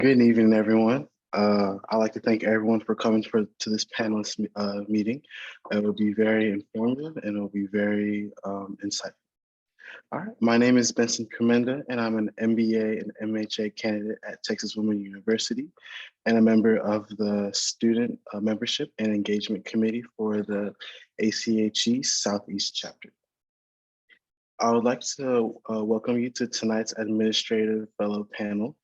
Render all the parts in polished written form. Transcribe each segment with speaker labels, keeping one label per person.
Speaker 1: Good evening, everyone. I'd like to thank everyone for coming to this panelist meeting. It will be very informative and it will be very insightful. All right, my name is Benson Cremenda, and I'm an MBA and MHA candidate at Texas Women University and a member of the Student Membership and Engagement Committee for the ACHE Southeast Chapter. I would like to welcome you to tonight's Administrative Fellow panel.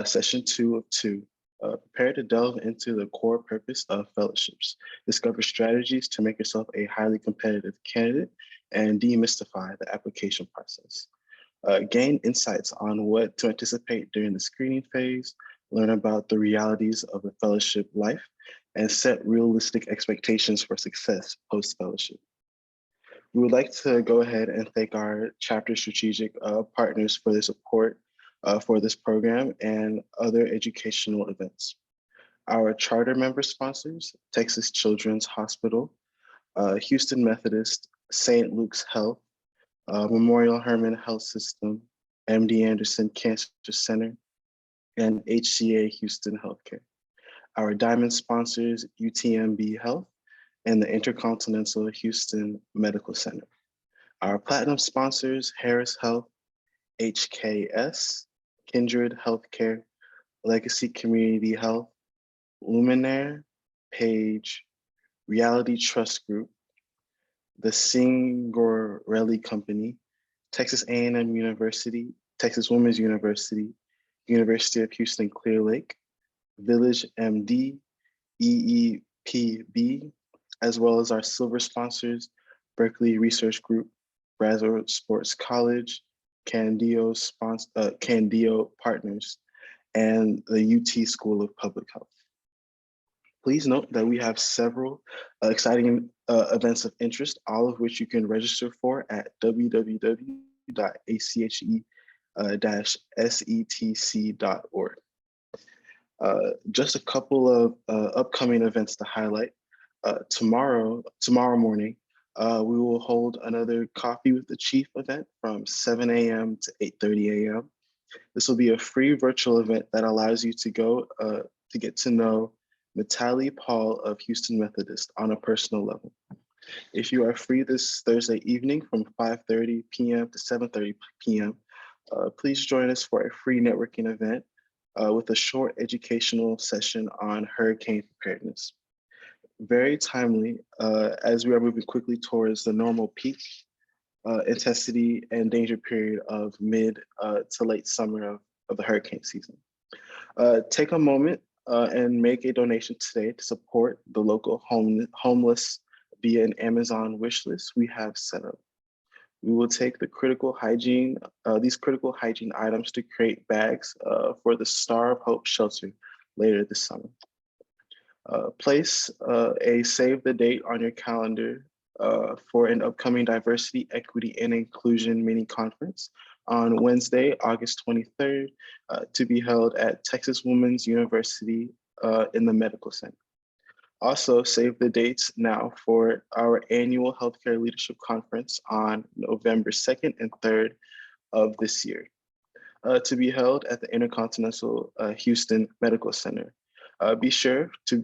Speaker 1: Session 2 of 2, prepare to delve into the core purpose of fellowships, discover strategies to make yourself a highly competitive candidate, and demystify the application process. Gain insights on what to anticipate during the screening phase, learn about the realities of the fellowship life, and set realistic expectations for success post-fellowship. We would like to go ahead and thank our chapter strategic partners for their support for this program and other educational events. Our charter member sponsors, Texas Children's Hospital, Houston Methodist, St. Luke's Health, Memorial Hermann Health System, MD Anderson Cancer Center, and HCA Houston Healthcare. Our diamond sponsors, UTMB Health and the Intercontinental Houston Medical Center. Our platinum sponsors, Harris Health, HKS, Kindred Healthcare, Legacy Community Health, Luminaire, Page, Reality Trust Group, the Signorelli Company, Texas A&M University, Texas Women's University, University of Houston Clear Lake, Village MD, EEPB, as well as our silver sponsors, Berkeley Research Group, Brazos Sports College, Candio Partners, and the UT School of Public Health. Please note that we have several exciting events of interest, all of which you can register for at www.ache-setc.org. Just a couple of upcoming events to highlight. Tomorrow morning, we will hold another Coffee with the Chief event from 7 a.m. to 8:30 a.m. This will be a free virtual event that allows you to go to get to know Mitali Paul of Houston Methodist on a personal level. If you are free this Thursday evening from 5:30 p.m. to 7:30 p.m., please join us for a free networking event with a short educational session on hurricane preparedness. Very timely as we are moving quickly towards the normal peak intensity and danger period of mid to late summer of the hurricane season. Take a moment and make a donation today to support the local homeless via an Amazon wish list we have set up. We will take these critical hygiene items to create bags for the Star of Hope shelter later this summer. Place a save the date on your calendar for an upcoming Diversity, Equity, and Inclusion mini conference on Wednesday, August 23rd, to be held at Texas Women's University in the Medical Center. Also, save the dates now for our annual Healthcare Leadership Conference on November 2nd and 3rd of this year, to be held at the Intercontinental Houston Medical Center. It's sure to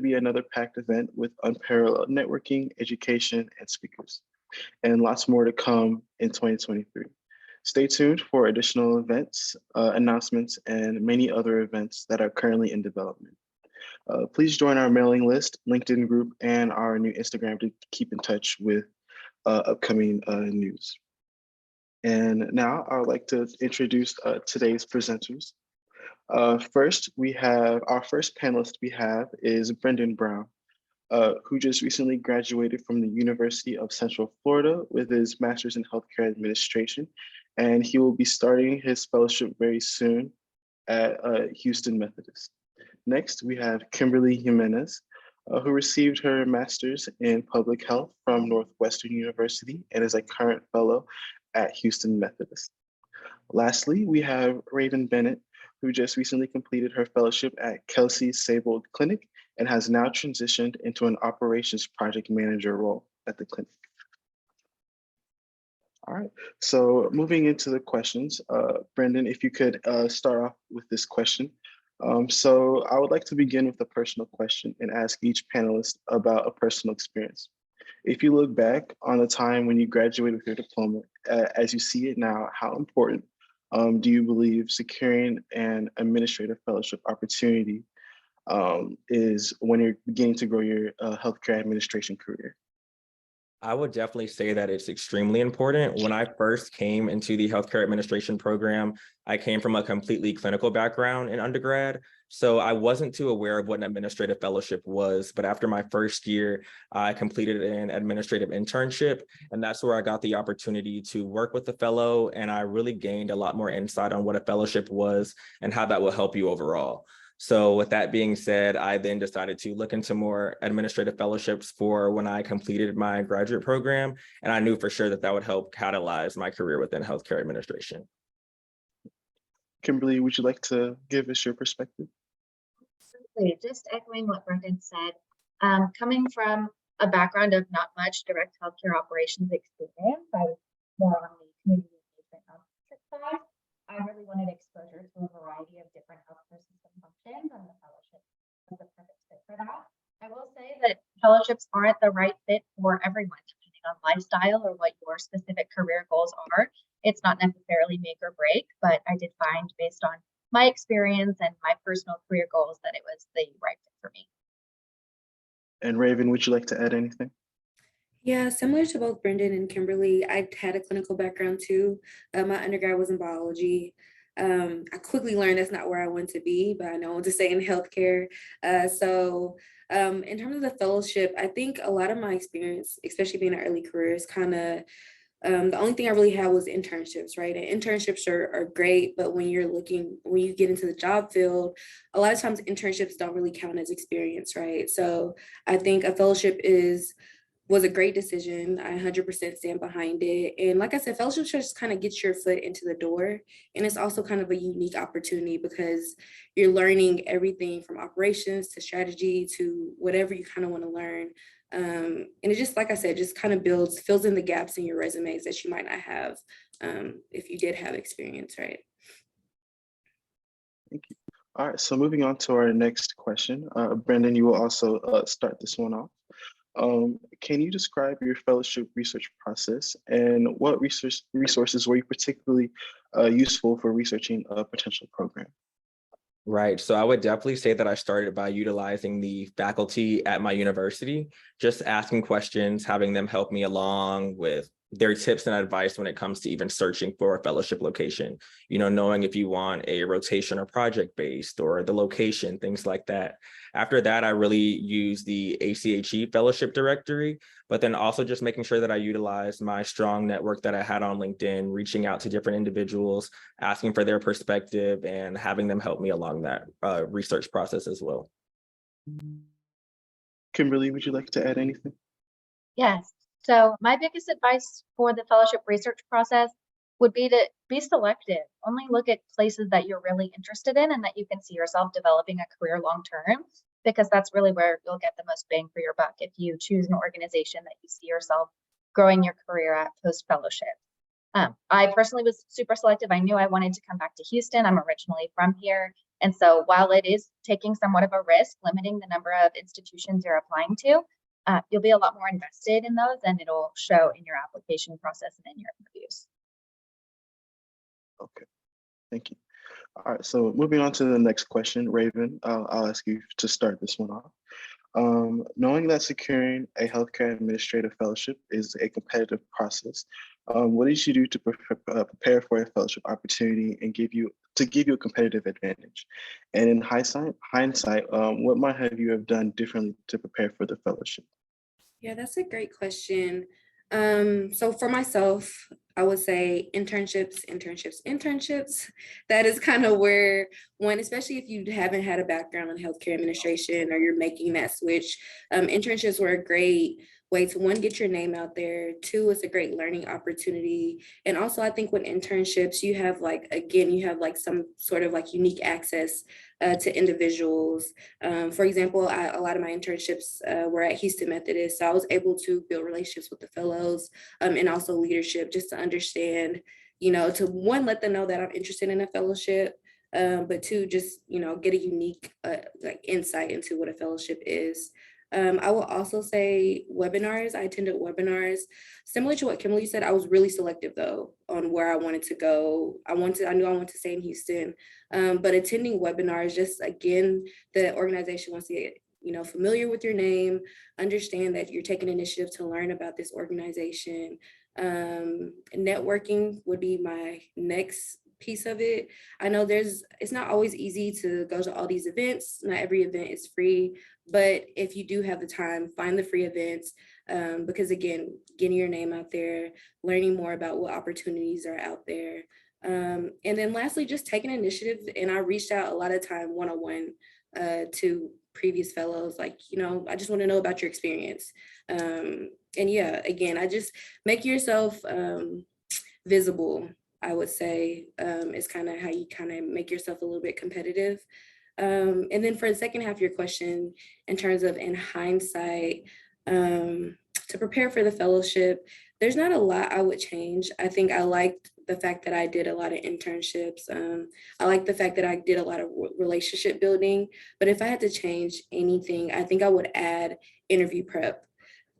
Speaker 1: be another packed event with unparalleled networking, education, and speakers, and lots more to come in 2023. Stay tuned for additional events, announcements, and many other events that are currently in development. Please join our mailing list, LinkedIn group, and our new Instagram to keep in touch with upcoming news. And now I would like to introduce today's presenters. First, we have our first panelist is Brendan Brown, who just recently graduated from the University of Central Florida with his Master's in Healthcare Administration, and he will be starting his fellowship very soon at Houston Methodist. Next, we have Kimberly Jimenez, who received her Master's in Public Health from Northwestern University and is a current fellow at Houston Methodist. Lastly, we have Raven Bennett, who just recently completed her fellowship at Kelsey-Seybold Clinic and has now transitioned into an operations project manager role at the clinic. All right, so moving into the questions, Brendan, if you could start off with this question. So I would like to begin with a personal question and ask each panelist about a personal experience. If you look back on the time when you graduated with your diploma, as you see it now, how important do you believe securing an administrative fellowship opportunity is when you're beginning to grow your healthcare administration career?
Speaker 2: I would definitely say that it's extremely important. When I first came into the healthcare administration program, I came from a completely clinical background in undergrad. So I wasn't too aware of what an administrative fellowship was. But after my first year, I completed an administrative internship. And that's where I got the opportunity to work with the fellow. And I really gained a lot more insight on what a fellowship was and how that will help you overall. So with that being said, I then decided to look into more administrative fellowships for when I completed my graduate program. And I knew for sure that that would help catalyze my career within healthcare administration.
Speaker 1: Kimberly, would you like to give us your perspective?
Speaker 3: Absolutely. Just echoing what Brendan said, coming from a background of not much direct healthcare operations experience, I was more on the community engagement nonprofit side. I really wanted exposure to a variety of different healthcare system functions, and the fellowship was the perfect fit for that. I will say that fellowships aren't the right fit for everyone, depending on lifestyle or what your specific career goals are. It's not necessarily make or break, but I did find, based on my experience and my personal career goals, that it was the right fit for me.
Speaker 1: And Raven, would you like to add anything?
Speaker 4: Yeah, similar to both Brendan and Kimberly, I had a clinical background too. My undergrad was in biology. I quickly learned that's not where I want to be, but I know I want to stay in healthcare. In terms of the fellowship, I think a lot of my experience, especially being an early career, is kind of the only thing I really had was internships, right? And internships are great, but when you get into the job field, a lot of times internships don't really count as experience, right? So I think a fellowship was a great decision. I 100% stand behind it. And like I said, fellowship just kind of gets your foot into the door. And it's also kind of a unique opportunity because you're learning everything from operations to strategy to whatever you kind of want to learn. And it just, like I said, just kind of fills in the gaps in your resumes that you might not have if you did have experience, right?
Speaker 1: Thank you. All right, so moving on to our next question. Brendan, you will also start this one off. Can you describe your fellowship research process and what resources were you particularly useful for researching a potential program?
Speaker 2: Right. So I would definitely say that I started by utilizing the faculty at my university, just asking questions, having them help me along with their tips and advice when it comes to even searching for a fellowship location, knowing if you want a rotation or project based or the location, things like that. After that, I really use the ACHE fellowship directory, but then also just making sure that I utilize my strong network that I had on LinkedIn, reaching out to different individuals, asking for their perspective and having them help me along that research process as well.
Speaker 1: Kimberly, would you like to add anything?
Speaker 3: Yes. So my biggest advice for the fellowship research process would be to be selective. Only look at places that you're really interested in and that you can see yourself developing a career long term, because that's really where you'll get the most bang for your buck if you choose an organization that you see yourself growing your career at post fellowship. I personally was super selective. I knew I wanted to come back to Houston. I'm originally from here. And so while it is taking somewhat of a risk, limiting the number of institutions you're applying to, you'll be a lot more invested in those, and it'll show in your application process and in your interviews.
Speaker 1: Okay, thank you. All right, so moving on to the next question, Raven, I'll ask you to start this one off. Knowing that securing a healthcare administrative fellowship is a competitive process, what did you do to prepare for a fellowship opportunity and give you a competitive advantage? And in hindsight, what might have you have done differently to prepare for the fellowship?
Speaker 4: Yeah, that's a great question. So for myself, I would say internships. That is kind of where especially if you haven't had a background in healthcare administration or you're making that switch, internships were a great way to, one, get your name out there. Two, it's a great learning opportunity. And also I think with internships, you have like, again, you have like some sort of like unique access to individuals. For example, a lot of my internships were at Houston Methodist. So I was able to build relationships with the fellows and also leadership, just to understand, you know, to one, let them know that I'm interested in a fellowship, but two, just, you know, get a unique like insight into what a fellowship is. I will also say webinars. I attended webinars. Similar to what Kimberly said, I was really selective though on where I wanted to go. I knew I wanted to stay in Houston, but attending webinars, just again, the organization wants to get, you know, familiar with your name, understand that you're taking initiative to learn about this organization. Networking would be my next piece of it. I know it's not always easy to go to all these events. Not every event is free, but if you do have the time, find the free events, because again, getting your name out there, learning more about what opportunities are out there. And then lastly, just taking initiative. And I reached out a lot of time one-on-one to previous fellows, like, you know, I just want to know about your experience. And yeah, again, I just make yourself visible, I would say, is kind of how you kind of make yourself a little bit competitive. And then for the second half of your question, in terms of in hindsight, to prepare for the fellowship, there's not a lot I would change. I think I liked the fact that I did a lot of internships. I like the fact that I did a lot of relationship building, but if I had to change anything, I think I would add interview prep.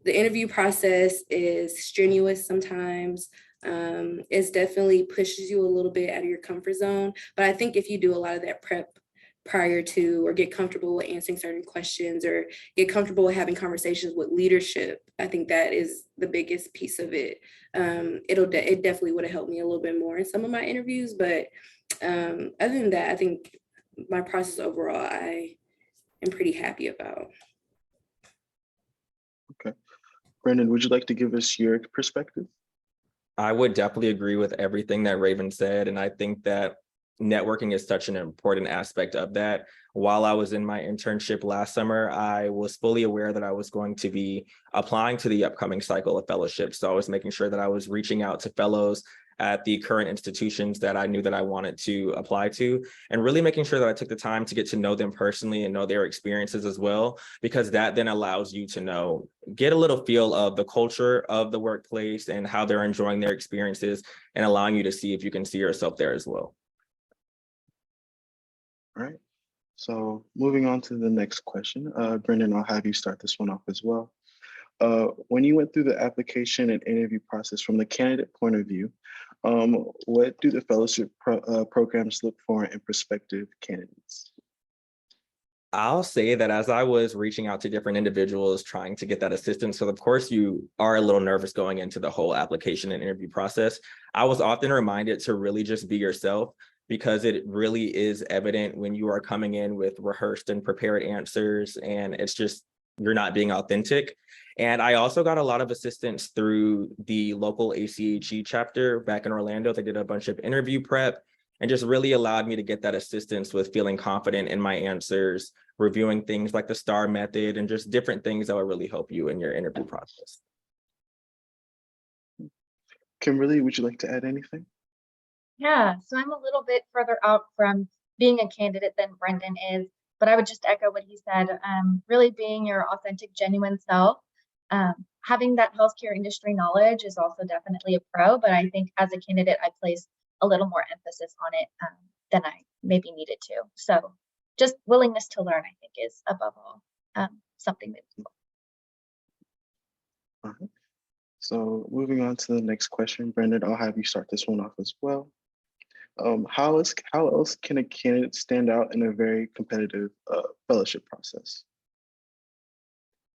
Speaker 4: The interview process is strenuous sometimes. It definitely pushes you a little bit out of your comfort zone. But I think if you do a lot of that prep prior to, or get comfortable with answering certain questions, or get comfortable with having conversations with leadership, I think that is the biggest piece of it. It definitely would have helped me a little bit more in some of my interviews. But other than that, I think my process overall, I am pretty happy about.
Speaker 1: Okay. Brandon, would you like to give us your perspective?
Speaker 2: I would definitely agree with everything that Raven said. And I think that networking is such an important aspect of that. While I was in my internship last summer, I was fully aware that I was going to be applying to the upcoming cycle of fellowships. So I was making sure that I was reaching out to fellows at the current institutions that I knew that I wanted to apply to, and really making sure that I took the time to get to know them personally and know their experiences as well, because that then allows you to get a little feel of the culture of the workplace and how they're enjoying their experiences, and allowing you to see if you can see yourself there as well.
Speaker 1: All right. So moving on to the next question, Brendan, I'll have you start this one off as well. When you went through the application and interview process from the candidate point of view, what do the fellowship programs look for in prospective candidates?
Speaker 2: I'll say that as I was reaching out to different individuals trying to get that assistance, so of course you are a little nervous going into the whole application and interview process, I was often reminded to really just be yourself, because it really is evident when you are coming in with rehearsed and prepared answers, and it's just, you're not being authentic. And I also got a lot of assistance through the local ACHE chapter back in Orlando. They did a bunch of interview prep and just really allowed me to get that assistance with feeling confident in my answers, reviewing things like the STAR method, and just different things that will really help you in your interview process.
Speaker 1: Kimberly, would you like to add anything?
Speaker 3: Yeah, so I'm a little bit further out from being a candidate than Brendan is, but I would just echo what he said. Really being your authentic, genuine self. Having that healthcare industry knowledge is also definitely a pro, but I think as a candidate, I place a little more emphasis on it than I maybe needed to. So just willingness to learn, I think, is above all something that's important.
Speaker 1: So moving on to the next question, Brendan, I'll have you start this one off as well. How else can a candidate stand out in a very competitive fellowship process?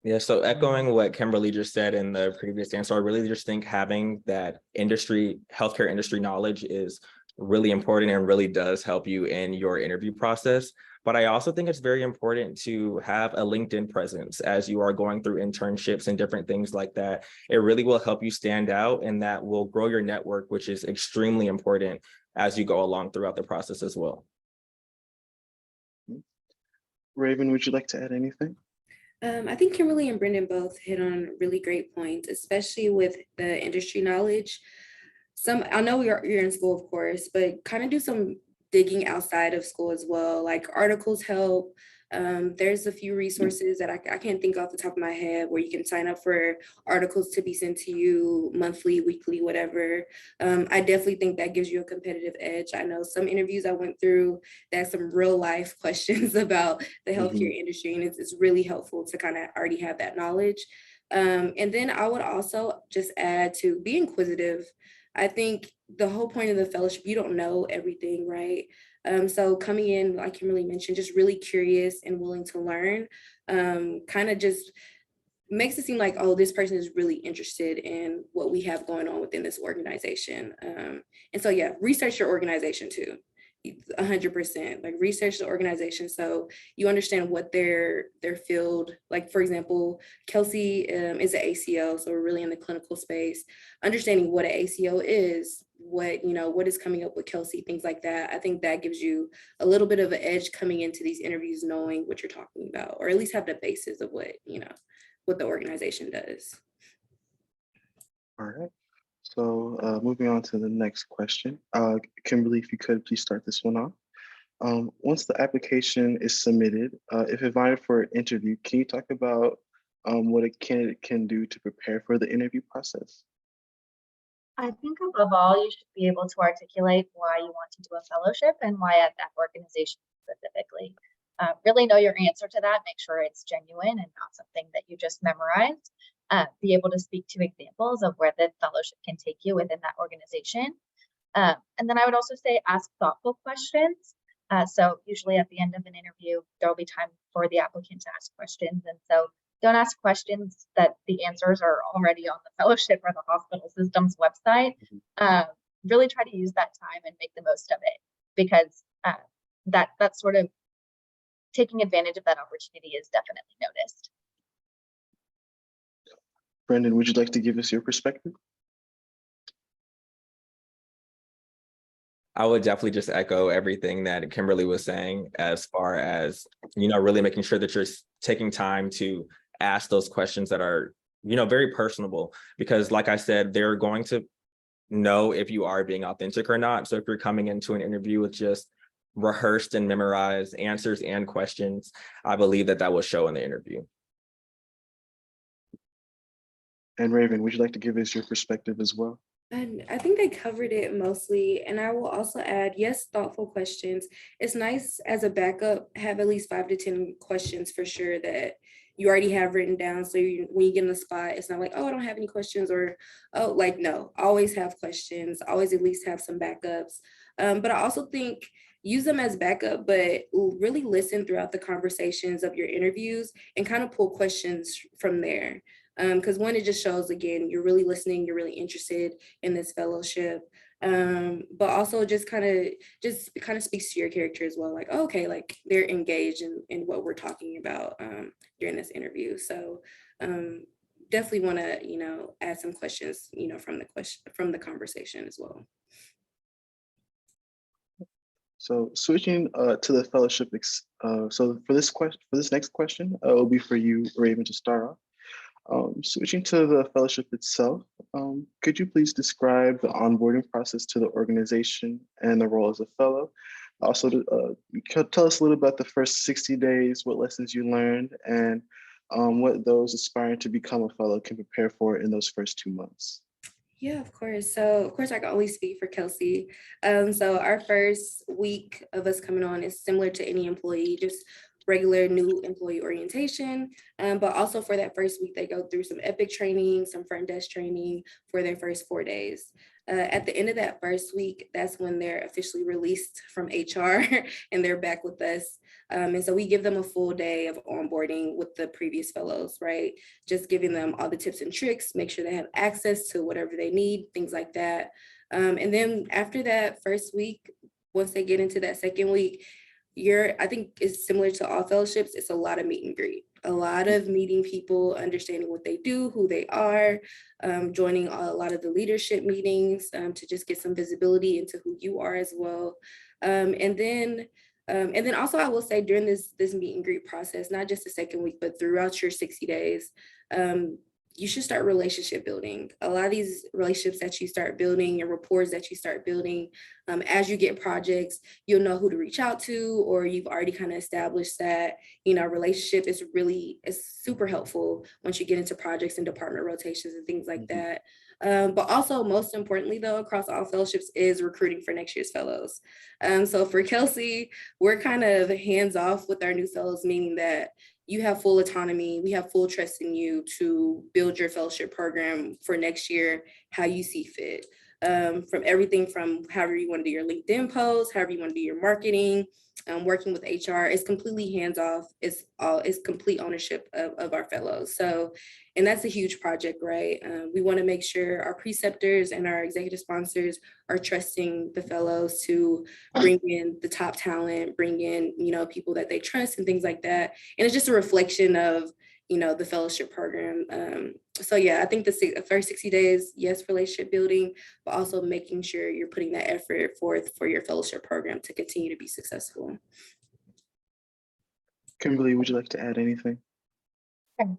Speaker 2: Yeah, so echoing what Kimberly just said in the previous answer, I really just think having that healthcare industry knowledge is really important and really does help you in your interview process. But I also think it's very important to have a LinkedIn presence as you are going through internships and different things like that. It really will help you stand out, and that will grow your network, which is extremely important as you go along throughout the process as well.
Speaker 1: Raven, would you like to add anything?
Speaker 4: I think Kimberly and Brendan both hit on really great points, especially with the industry knowledge. I know you're in school, of course, but kind of do some digging outside of school as well. Like articles help. There's a few resources that I can't think off the top of my head where you can sign up for articles to be sent to you monthly, weekly, whatever. I definitely think that gives you a competitive edge. I know some interviews I went through, that's some real life questions about the healthcare industry, and it's really helpful to kind of already have that knowledge. And then I would also just add to be inquisitive. I think the whole point of the fellowship, you don't know everything, right? So coming in, like Kimberly mentioned, just really curious and willing to learn, kind of just makes it seem like, oh, this person is really interested in what we have going on within this organization. And so, yeah, research your organization too. 100%, like research the organization so you understand what their field, like for example, Kelsey is an ACO, so we're really in the clinical space. Understanding what an ACO is, what is coming up with Kelsey, things like that. I think that gives you a little bit of an edge coming into these interviews, knowing what you're talking about, or at least have the basis of what the organization does.
Speaker 1: All right. So moving on to the next question. Kimberly, if you could please start this one off. Once the application is submitted, if invited for an interview, can you talk about what a candidate can do to prepare for the interview process?
Speaker 3: I think above all, you should be able to articulate why you want to do a fellowship and why at that organization specifically. Really know your answer to that, make sure it's genuine and not something that you just memorized. Be able to speak to examples of where the fellowship can take you within that organization. And then I would also say ask thoughtful questions. So usually at the end of an interview, there will be time for the applicant to ask questions. And so don't ask questions that the answers are already on the fellowship or the hospital system's website. Really try to use that time and make the most of it, because that sort of taking advantage of that opportunity is definitely noticed.
Speaker 1: Brendan, would you like to give us your perspective?
Speaker 2: I would definitely just echo everything that Kimberly was saying, as far as, really making sure that you're taking time to ask those questions that are, very personable, because like I said, they're going to know if you are being authentic or not. So if you're coming into an interview with just rehearsed and memorized answers and questions, I believe that will show in the interview.
Speaker 1: And Raven, would you like to give us your perspective as well?
Speaker 4: And I think they covered it mostly. And I will also add, yes, thoughtful questions. It's nice as a backup, have at least 5 to 10 questions for sure that you already have written down. So when you get in the spot, it's not like, oh, I don't have any questions, or, oh, like, no, always have questions, always at least have some backups. But I also think use them as backup, but really listen throughout the conversations of your interviews and kind of pull questions from there. Because one, it just shows, again, you're really listening, you're really interested in this fellowship, but also just kind of speaks to your character as well. Like, oh, okay, like they're engaged in what we're talking about during this interview. So definitely want to add some questions from the conversation as well.
Speaker 1: So switching to the fellowship, so for this next question, it will be for you, Raven, to start off. Switching to the fellowship itself, could you please describe the onboarding process to the organization and the role as a fellow? Also, tell us a little about the first 60 days, what lessons you learned, and what those aspiring to become a fellow can prepare for in those first 2 months.
Speaker 4: Yeah, of course. So of course I can only speak for Kelsey. So our first week of us coming on is similar to any employee, just regular new employee orientation. But also for that first week, they go through some EPIC training, some front desk training for their first 4 days. At the end of that first week, that's when they're officially released from HR and they're back with us. And so we give them a full day of onboarding with the previous fellows, right? Just giving them all the tips and tricks, make sure they have access to whatever they need, things like that. And then after that first week, once they get into that second week, I think it's similar to all fellowships. It's a lot of meet and greet, a lot of meeting people, understanding what they do, who they are, joining a lot of the leadership meetings to just get some visibility into who you are as well. And then And then also I will say during this meet and greet process, not just the second week, but throughout your 60 days, you should start relationship building. A lot of these relationships that you start building and rapport that you start building, as you get projects, you'll know who to reach out to, or you've already kind of established that, relationship is super helpful once you get into projects and department rotations and things like that. But also most importantly though, across all fellowships is recruiting for next year's fellows. So for Kelsey, we're kind of hands off with our new fellows, meaning that you have full autonomy. We have full trust in you to build your fellowship program for next year, how you see fit. From everything from however you want to do your LinkedIn posts, however you want to do your marketing, working with HR, it's completely hands off. It's complete ownership of our fellows. So, and that's a huge project, right? We want to make sure our preceptors and our executive sponsors are trusting the fellows to bring in the top talent, bring in, people that they trust and things like that. And it's just a reflection of, the fellowship program. So yeah, I think the first 60 days, yes, relationship building, but also making sure you're putting that effort forth for your fellowship program to continue to be successful.
Speaker 1: Kimberly, would you like to add anything?
Speaker 3: Okay.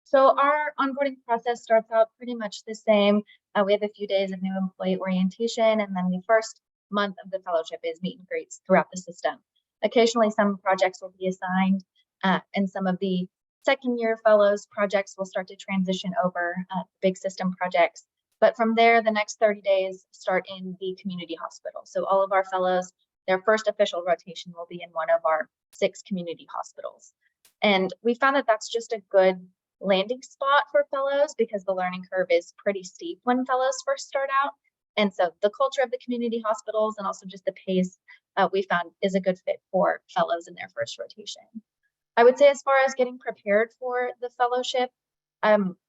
Speaker 3: So our onboarding process starts out pretty much the same. We have a few days of new employee orientation, and then the first month of the fellowship is meet and greets throughout the system. Occasionally, some projects will be assigned, and some of the second year fellows projects will start to transition over big system projects. But from there, the next 30 days start in the community hospital. So all of our fellows, their first official rotation will be in one of our 6 community hospitals. And we found that that's just a good landing spot for fellows because the learning curve is pretty steep when fellows first start out. And so the culture of the community hospitals and also just the pace we found is a good fit for fellows in their first rotation. I would say as far as getting prepared for the fellowship,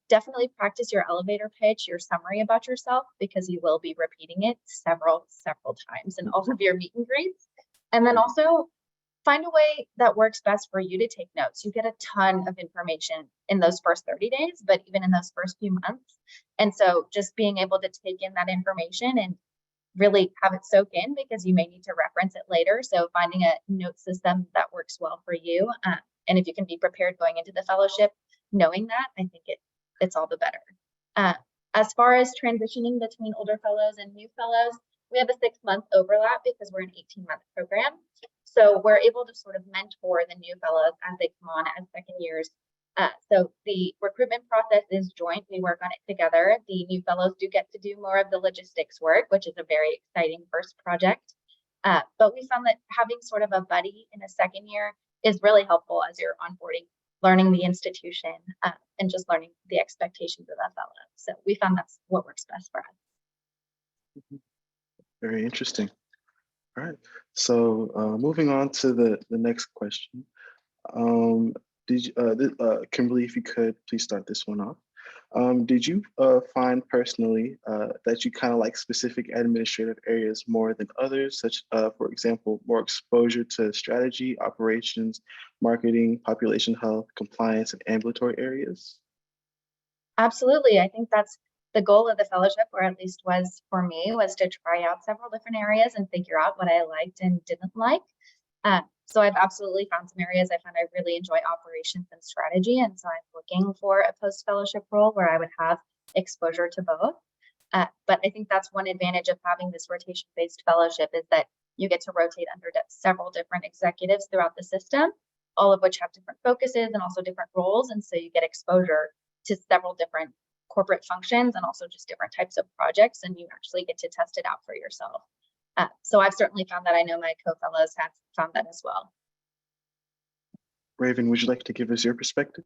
Speaker 3: definitely practice your elevator pitch, your summary about yourself, because you will be repeating it several times in all of your meet and greets. And then also find a way that works best for you to take notes. You get a ton of information in those first 30 days, but even in those first few months. And so just being able to take in that information and really have it soak in because you may need to reference it later. So finding a note system that works well for you. And if you can be prepared going into the fellowship, knowing that, I think it's all the better. As far as transitioning between older fellows and new fellows, we have a 6-month overlap because we're an 18-month program. So we're able to sort of mentor the new fellows as they come on as second years. So the recruitment process is joint. We work on it together. The new fellows do get to do more of the logistics work, which is a very exciting first project. But we found that having sort of a buddy in a second year is really helpful as you're onboarding, learning the institution, and just learning the expectations of that fellow. So we found that's what works best for us.
Speaker 1: Very interesting. All right. So moving on to the next question. Kimberly, if you could please start this one off. Did you find personally that you kind of like specific administrative areas more than others, such, for example, more exposure to strategy, operations, marketing, population health, compliance, and ambulatory areas?
Speaker 3: Absolutely. I think that's the goal of the fellowship, or at least was for me, was to try out several different areas and figure out what I liked and didn't like. So I've absolutely found some areas I found I really enjoy operations and strategy. And so I'm looking for a post-fellowship role where I would have exposure to both. But I think that's one advantage of having this rotation-based fellowship is that you get to rotate under several different executives throughout the system, all of which have different focuses and also different roles. And so you get exposure to several different corporate functions and also just different types of projects, and you actually get to test it out for yourself. So I've certainly found that. I know my co-fellows have found that as well.
Speaker 1: Raven, would you like to give us your perspective?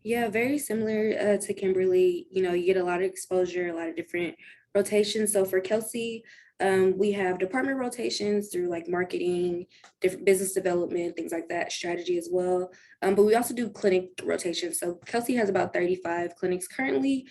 Speaker 4: Yeah, very similar to Kimberly. You get a lot of exposure, a lot of different rotations. So for Kelsey, we have department rotations through like marketing, different business development, things like that, strategy as well. But we also do clinic rotations. So Kelsey has about 35 clinics currently,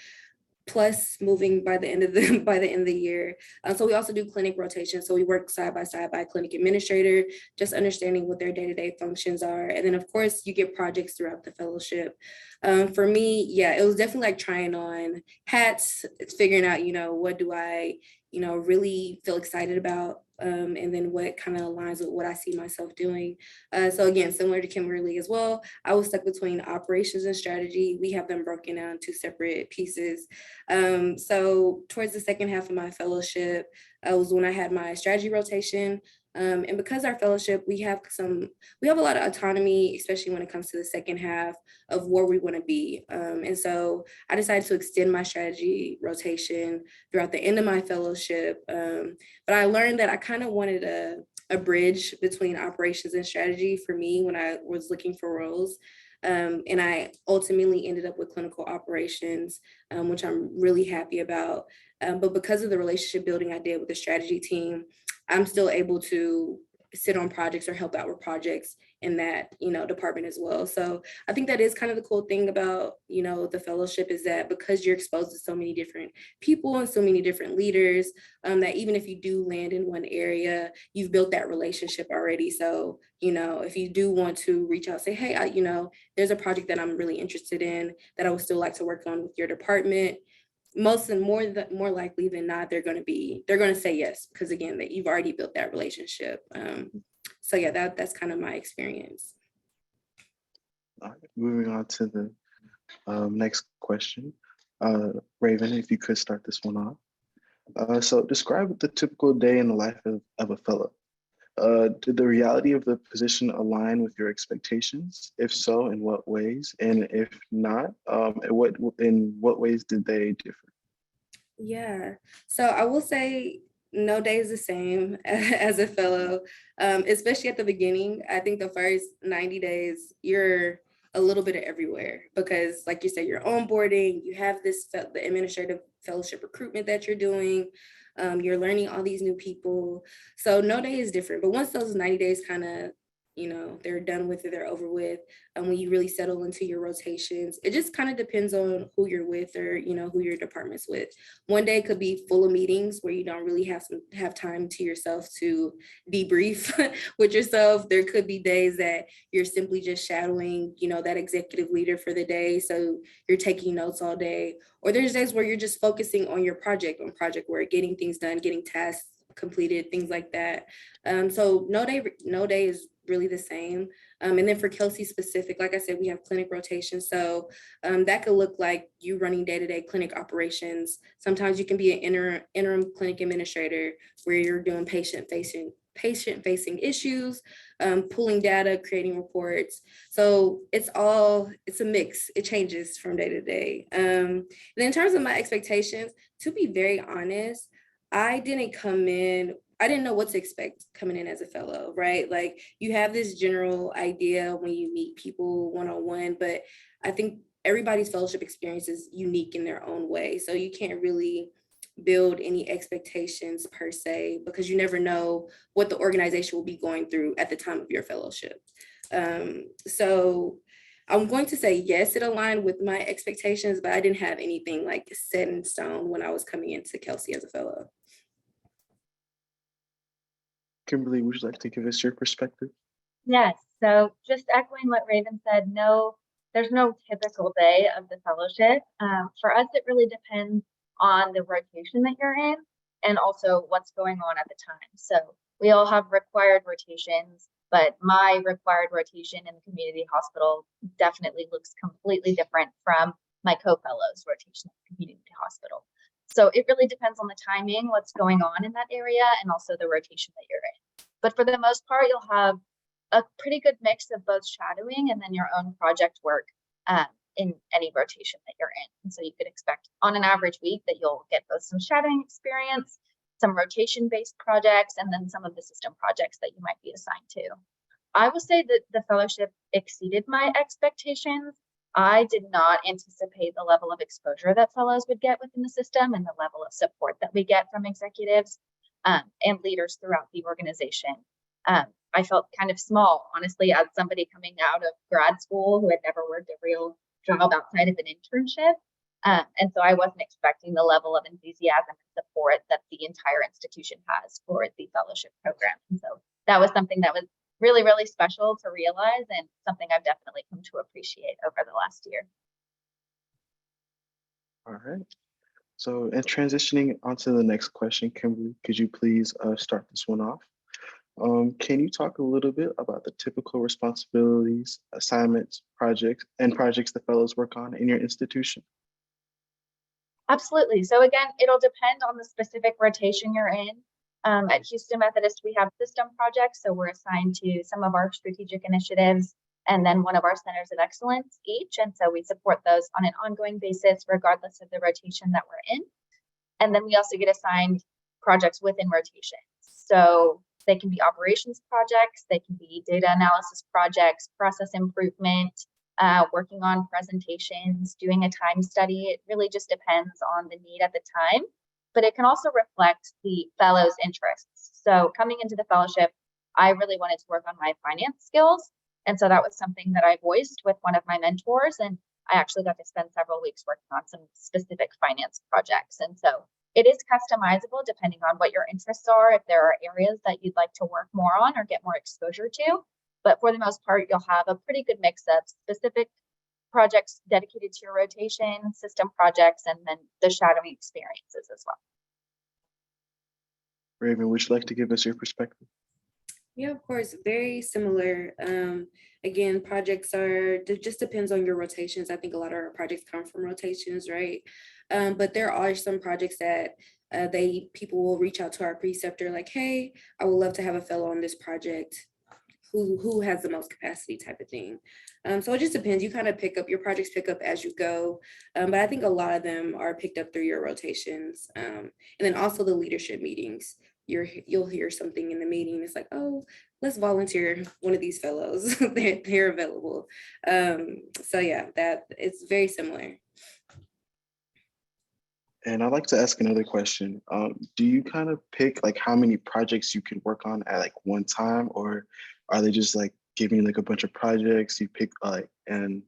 Speaker 4: plus moving by the end of the year. So we also do clinic rotations. So we work side by side by clinic administrator, just understanding what their day-to-day functions are. And then of course you get projects throughout the fellowship. For me, yeah, it was definitely like trying on hats. It's figuring out, what do I, really feel excited about, and then what kind of aligns with what I see myself doing. So again, similar to Kimberly as well, I was stuck between operations and strategy. We have them broken down into separate pieces. So towards the second half of my fellowship was when I had my strategy rotation. And because our fellowship, we have a lot of autonomy, especially when it comes to the second half of where we want to be. And so I decided to extend my strategy rotation throughout the end of my fellowship. But I learned that I kind of wanted a bridge between operations and strategy for me when I was looking for roles. And I ultimately ended up with clinical operations, which I'm really happy about. But because of the relationship building I did with the strategy team, I'm still able to sit on projects or help out with projects in that, department as well. So I think that is kind of the cool thing about, the fellowship, is that because you're exposed to so many different people and so many different leaders, that even if you do land in one area, you've built that relationship already. So, if you do want to reach out, say, hey, there's a project that I'm really interested in that I would still like to work on with your department, more likely than not, they're going to say yes, because again, that you've already built that relationship. So yeah, that's kind of my experience.
Speaker 1: All right, moving on to the next question. Raven, if you could start this one off. So describe the typical day in the life of a fellow. Did the reality of the position align with your expectations? If so, in what ways? And if not, in what ways did they differ?
Speaker 4: Yeah, so I will say no day is the same as a fellow, especially at the beginning. I think the first 90 days, you're a little bit of everywhere because, like you said, you're onboarding, you have the administrative fellowship recruitment that you're doing. You're learning all these new people. So no day is different. But once those 90 days kind of, they're done with it, they're over with. And when you really settle into your rotations, it just kind of depends on who you're with or, who your department's with. One day could be full of meetings where you don't really have time to yourself to debrief with yourself. There could be days that you're simply just shadowing, that executive leader for the day. So you're taking notes all day. Or there's days where you're just focusing on your project work, getting things done, getting tasks completed, things like that. So no day is really the same. And then for Kelsey specific, like I said, we have clinic rotation. So that could look like you running day-to-day clinic operations. Sometimes you can be an interim clinic administrator where you're doing patient-facing issues, pulling data, creating reports. So it's a mix. It changes from day to day. And in terms of my expectations, to be very honest, I didn't know what to expect coming in as a fellow, right? Like you have this general idea when you meet people one-on-one, but I think everybody's fellowship experience is unique in their own way. So you can't really build any expectations per se, because you never know what the organization will be going through at the time of your fellowship. So I'm going to say, yes, it aligned with my expectations, but I didn't have anything like set in stone when I was coming into Kelsey as a fellow.
Speaker 1: Kimberly, would you like to give us your perspective?
Speaker 3: Yes, so just echoing what Raven said, no, there's no typical day of the fellowship. For us, it really depends on the rotation that you're in and also what's going on at the time. So we all have required rotations, but my required rotation in the community hospital definitely looks completely different from my co-fellows rotation in the community hospital. So it really depends on the timing, what's going on in that area, and also the rotation that you're in. But for the most part, you'll have a pretty good mix of both shadowing and then your own project work in any rotation that you're in. And so you could expect on an average week that you'll get both some shadowing experience, some rotation-based projects, and then some of the system projects that you might be assigned to. I will say that the fellowship exceeded my expectations. I did not anticipate the level of exposure that fellows would get within the system and the level of support that we get from executives and leaders throughout the organization. I felt kind of small, honestly, as somebody coming out of grad school who had never worked a real job outside of an internship. And so I wasn't expecting the level of enthusiasm and support that the entire institution has for the fellowship program. And so that was something that was really, really special to realize and something I've definitely come to appreciate over the last year.
Speaker 1: All right. So, and transitioning onto the next question, Kimberly, could you please start this one off? Can you talk a little bit about the typical responsibilities, assignments, projects the fellows work on in your institution?
Speaker 3: Absolutely. So again, it'll depend on the specific rotation you're in. At Houston Methodist, we have system projects, so we're assigned to some of our strategic initiatives and then one of our centers of excellence each. And so we support those on an ongoing basis, regardless of the rotation that we're in. And then we also get assigned projects within rotations. So they can be operations projects, they can be data analysis projects, process improvement, working on presentations, doing a time study. It really just depends on the need at the time, but it can also reflect the fellow's interests. So coming into the fellowship, I really wanted to work on my finance skills. And so that was something that I voiced with one of my mentors. And I actually got to spend several weeks working on some specific finance projects. And so it is customizable depending on what your interests are, if there are areas that you'd like to work more on or get more exposure to. But for the most part, you'll have a pretty good mix of specific projects dedicated to your rotation, system projects, and then the shadowing experiences as well.
Speaker 1: Raven, would you like to give us your perspective?
Speaker 4: Yeah, of course, very similar. Again, projects it just depends on your rotations. I think a lot of our projects come from rotations, right? But there are some projects that people will reach out to our preceptor like, hey, I would love to have a fellow on this project. Who has the most capacity type of thing. So it just depends. You kind of your projects pick up as you go. But I think a lot of them are picked up through your rotations. And then also the leadership meetings. You'll hear something in the meeting. It's like, oh, let's volunteer one of these fellows. they're available. So yeah, that it's very similar.
Speaker 1: And I'd like to ask another question. Do you kind of pick like how many projects you can work on at like one time, or are they just like giving you like a bunch of projects you pick and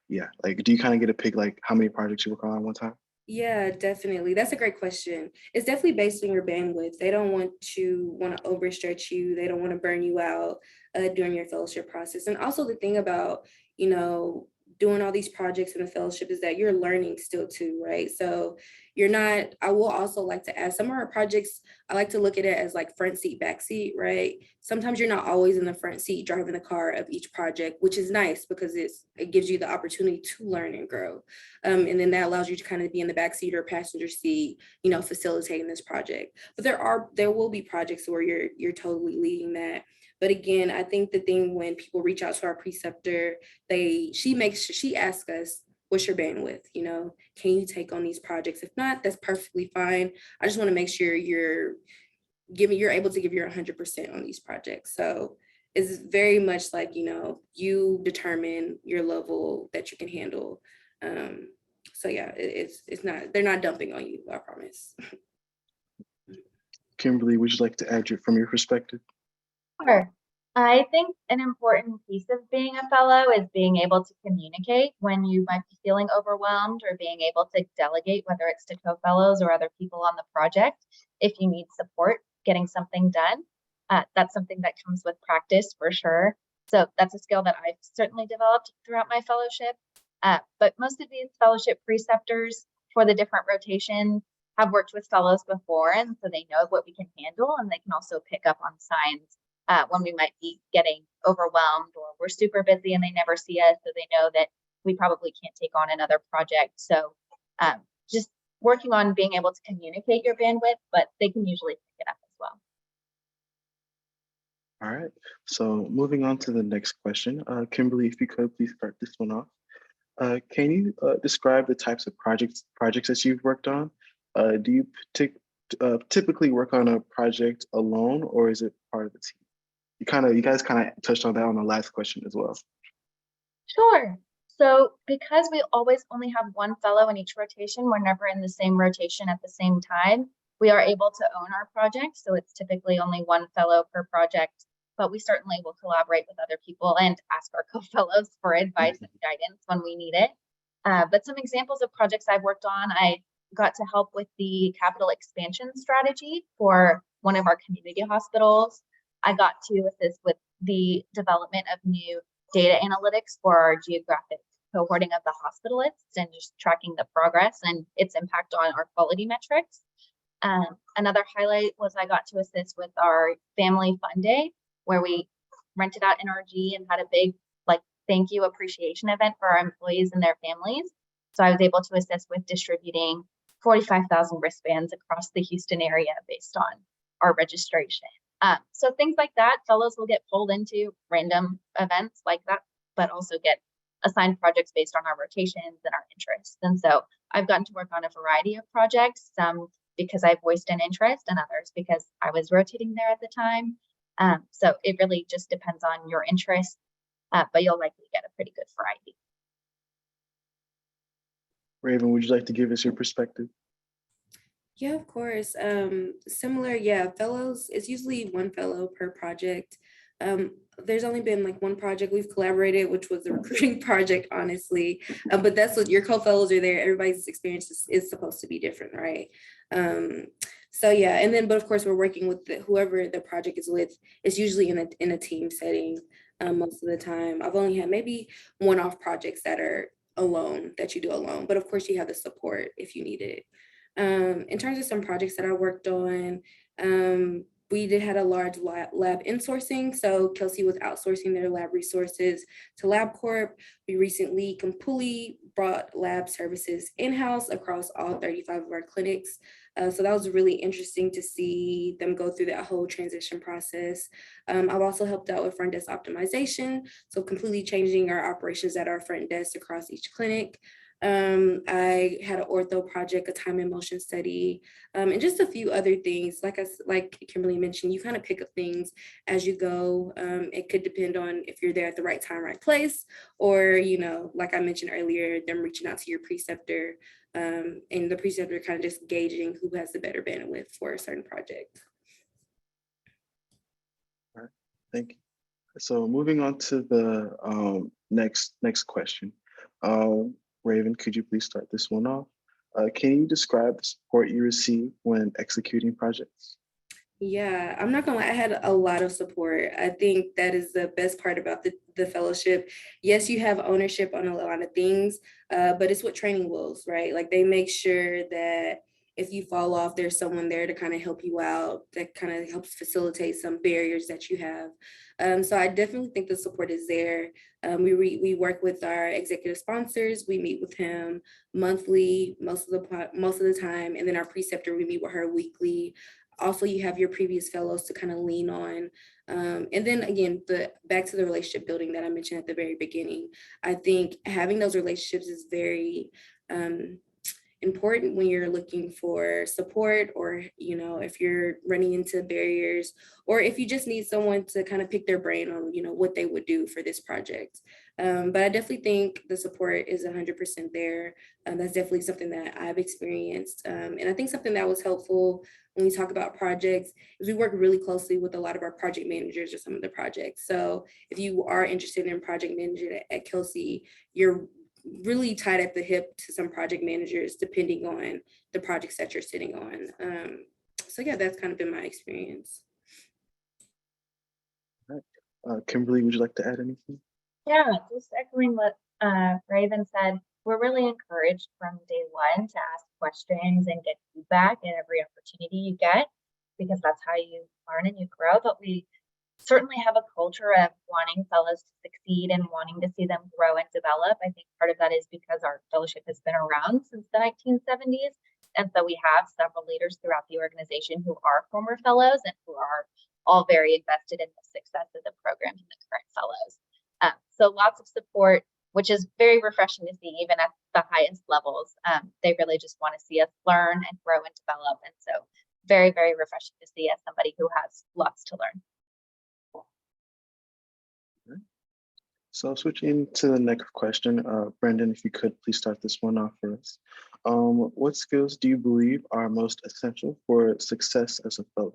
Speaker 1: yeah, like do you kind of get to pick like how many projects you work on at one time?
Speaker 4: Yeah, definitely. That's a great question. It's definitely based on your bandwidth. They don't want to overstretch you. They don't want to burn you out during your fellowship process. And also the thing about, doing all these projects in the fellowship is that you're learning still too, right? So I will also like to add some of our projects, I like to look at it as like front seat, back seat, right? Sometimes you're not always in the front seat driving the car of each project, which is nice because it gives you the opportunity to learn and grow. And then that allows you to kind of be in the back seat or passenger seat, facilitating this project. But there will be projects where you're totally leading that. But again, I think the thing when people reach out to our preceptor, she asks us, what's your bandwidth? Can you take on these projects? If not, that's perfectly fine. I just want to make sure you're able to give your 100% on these projects. So it's very much like, you determine your level that you can handle. So yeah, they're not dumping on you, I promise.
Speaker 1: Kimberly, would you like to add from your perspective?
Speaker 3: Sure. I think an important piece of being a fellow is being able to communicate when you might be feeling overwhelmed, or being able to delegate, whether it's to co-fellows or other people on the project, if you need support getting something done. That's something that comes with practice for sure. So that's a skill that I've certainly developed throughout my fellowship. But most of these fellowship preceptors for the different rotations have worked with fellows before, and so they know what we can handle, and they can also pick up on signs when we might be getting overwhelmed, or we're super busy and they never see us, so they know that we probably can't take on another project. So just working on being able to communicate your bandwidth, but they can usually pick it up as well.
Speaker 1: All right, so moving on to the next question. Kimberly, if you could please start this one off. Can you describe the types of projects that you've worked on? Do you typically work on a project alone, or is it part of the team? You guys kind of touched on that on the last question as well.
Speaker 3: Sure. So because we always only have one fellow in each rotation, we're never in the same rotation at the same time, we are able to own our project. So it's typically only one fellow per project, but we certainly will collaborate with other people and ask our co-fellows for advice and guidance when we need it. But some examples of projects I've worked on, I got to help with the capital expansion strategy for one of our community hospitals. I got to assist with the development of new data analytics for our geographic cohorting of the hospitalists and just tracking the progress and its impact on our quality metrics. Another highlight was I got to assist with our family fun day, where we rented out NRG and had a big thank you appreciation event for our employees and their families. So I was able to assist with distributing 45,000 wristbands across the Houston area based on our registration. So things like that, fellows will get pulled into random events like that, but also get assigned projects based on our rotations and our interests. And so I've gotten to work on a variety of projects, some because I voiced an interest and others because I was rotating there at the time. So it really just depends on your interest, but you'll likely get a pretty good variety.
Speaker 1: Raven, would you like to give us your perspective?
Speaker 4: Yeah, of course. Similar, yeah, fellows, it's usually one fellow per project. There's only been like one project we've collaborated, which was the recruiting project, honestly. But that's what your co-fellows are there. Everybody's experience is supposed to be different, right? So yeah, and then, but of course, we're working with whoever the project is with. It's usually in a team setting most of the time. I've only had maybe one-off projects that are alone, that you do alone. But of course, you have the support if you need it. In terms of some projects that I worked on, we had a large lab insourcing. So Kelsey was outsourcing their lab resources to LabCorp. We recently completely brought lab services in-house across all 35 of our clinics. So that was really interesting to see them go through that whole transition process. I've also helped out with front desk optimization. So completely changing our operations at our front desk across each clinic. I had an ortho project, a time and motion study, and just a few other things. Like Kimberly mentioned, you kind of pick up things as you go. It could depend on if you're there at the right time, right place, or, you know, like I mentioned earlier, them reaching out to your preceptor, and the preceptor kind of just gauging who has the better bandwidth for a certain project.
Speaker 1: All right, thank you. So moving on to the next question. Raven, could you please start this one off? Can you describe the support you receive when executing projects?
Speaker 4: Yeah, I'm not gonna lie, I had a lot of support. I think that is the best part about the fellowship. Yes, you have ownership on a lot of things, but it's what training wills, right? Like they make sure that if you fall off, there's someone there to kind of help you out, that kind of helps facilitate some barriers that you have. So I definitely think the support is there. We work with our executive sponsors. We meet with him monthly, most of the time, and then our preceptor, we meet with her weekly. Also, you have your previous fellows to kind of lean on. And then again, back to the relationship building that I mentioned at the very beginning. I think having those relationships is very important when you're looking for support, or, you know, if you're running into barriers, or if you just need someone to kind of pick their brain on, you know, what they would do for this project. But I definitely think the support is 100% there. That's definitely something that I've experienced. And I think something that was helpful when we talk about projects is we work really closely with a lot of our project managers or some of the projects. So if you are interested in project manager at Kelsey, you're really tied at the hip to some project managers depending on the projects that you're sitting on. So yeah, that's kind of been my experience.
Speaker 1: All right. Kimberly, would you like to add anything?
Speaker 3: Yeah, just echoing what Raven said, we're really encouraged from day one to ask questions and get feedback at every opportunity you get, because that's how you learn and you grow. But we certainly have a culture of wanting fellows to succeed and wanting to see them grow and develop. I think part of that is because our fellowship has been around since the 1970s. And so we have several leaders throughout the organization who are former fellows and who are all very invested in the success of the program and the current fellows. So lots of support, which is very refreshing to see even at the highest levels. They really just want to see us learn and grow and develop. And so very, very refreshing to see as somebody who has lots to learn.
Speaker 1: So switching to the next question, Brendan, if you could please start this one off for us. What skills do you believe are most essential for success as a fellow?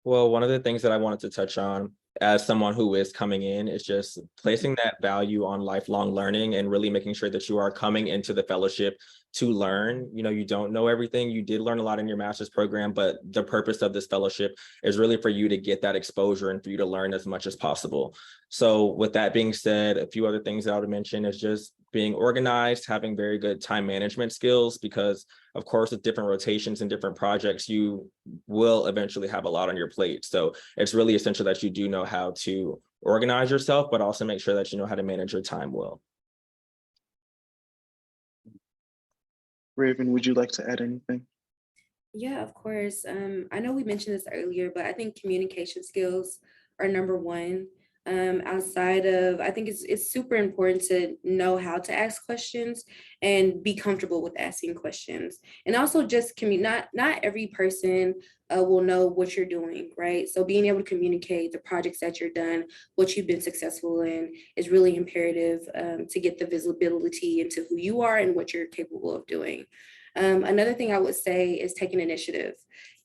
Speaker 2: Well, one of the things that I wanted to touch on as someone who is coming in, is just placing that value on lifelong learning and really making sure that you are coming into the fellowship to learn. You know, you don't know everything. You did learn a lot in your master's program, but the purpose of this fellowship is really for you to get that exposure and for you to learn as much as possible. So with that being said, a few other things that I would mention is just being organized, having very good time management skills, because of course, with different rotations and different projects, you will eventually have a lot on your plate. So it's really essential that you do know how to organize yourself, but also make sure that you know how to manage your time well.
Speaker 1: Raven, would you like to add anything?
Speaker 4: Yeah, of course. I know we mentioned this earlier, but I think communication skills are number one. Outside of, I think it's super important to know how to ask questions and be comfortable with asking questions. And also just not every person will know what you're doing, right? So being able to communicate the projects that you're done, what you've been successful in, is really imperative to get the visibility into who you are and what you're capable of doing. Another thing I would say is taking initiative.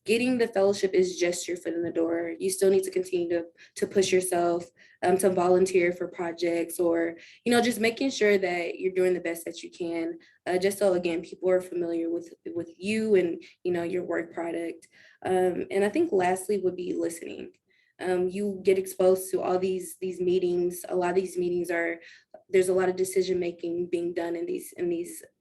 Speaker 4: Getting the fellowship is just your foot in the door. You still need to continue to push yourself, to volunteer for projects, or, you know, just making sure that you're doing the best that you can, just so, again, people are familiar with you and, you know, your work product. And I think lastly would be listening. You get exposed to all these meetings. A lot of these meetings there's a lot of decision making being done in these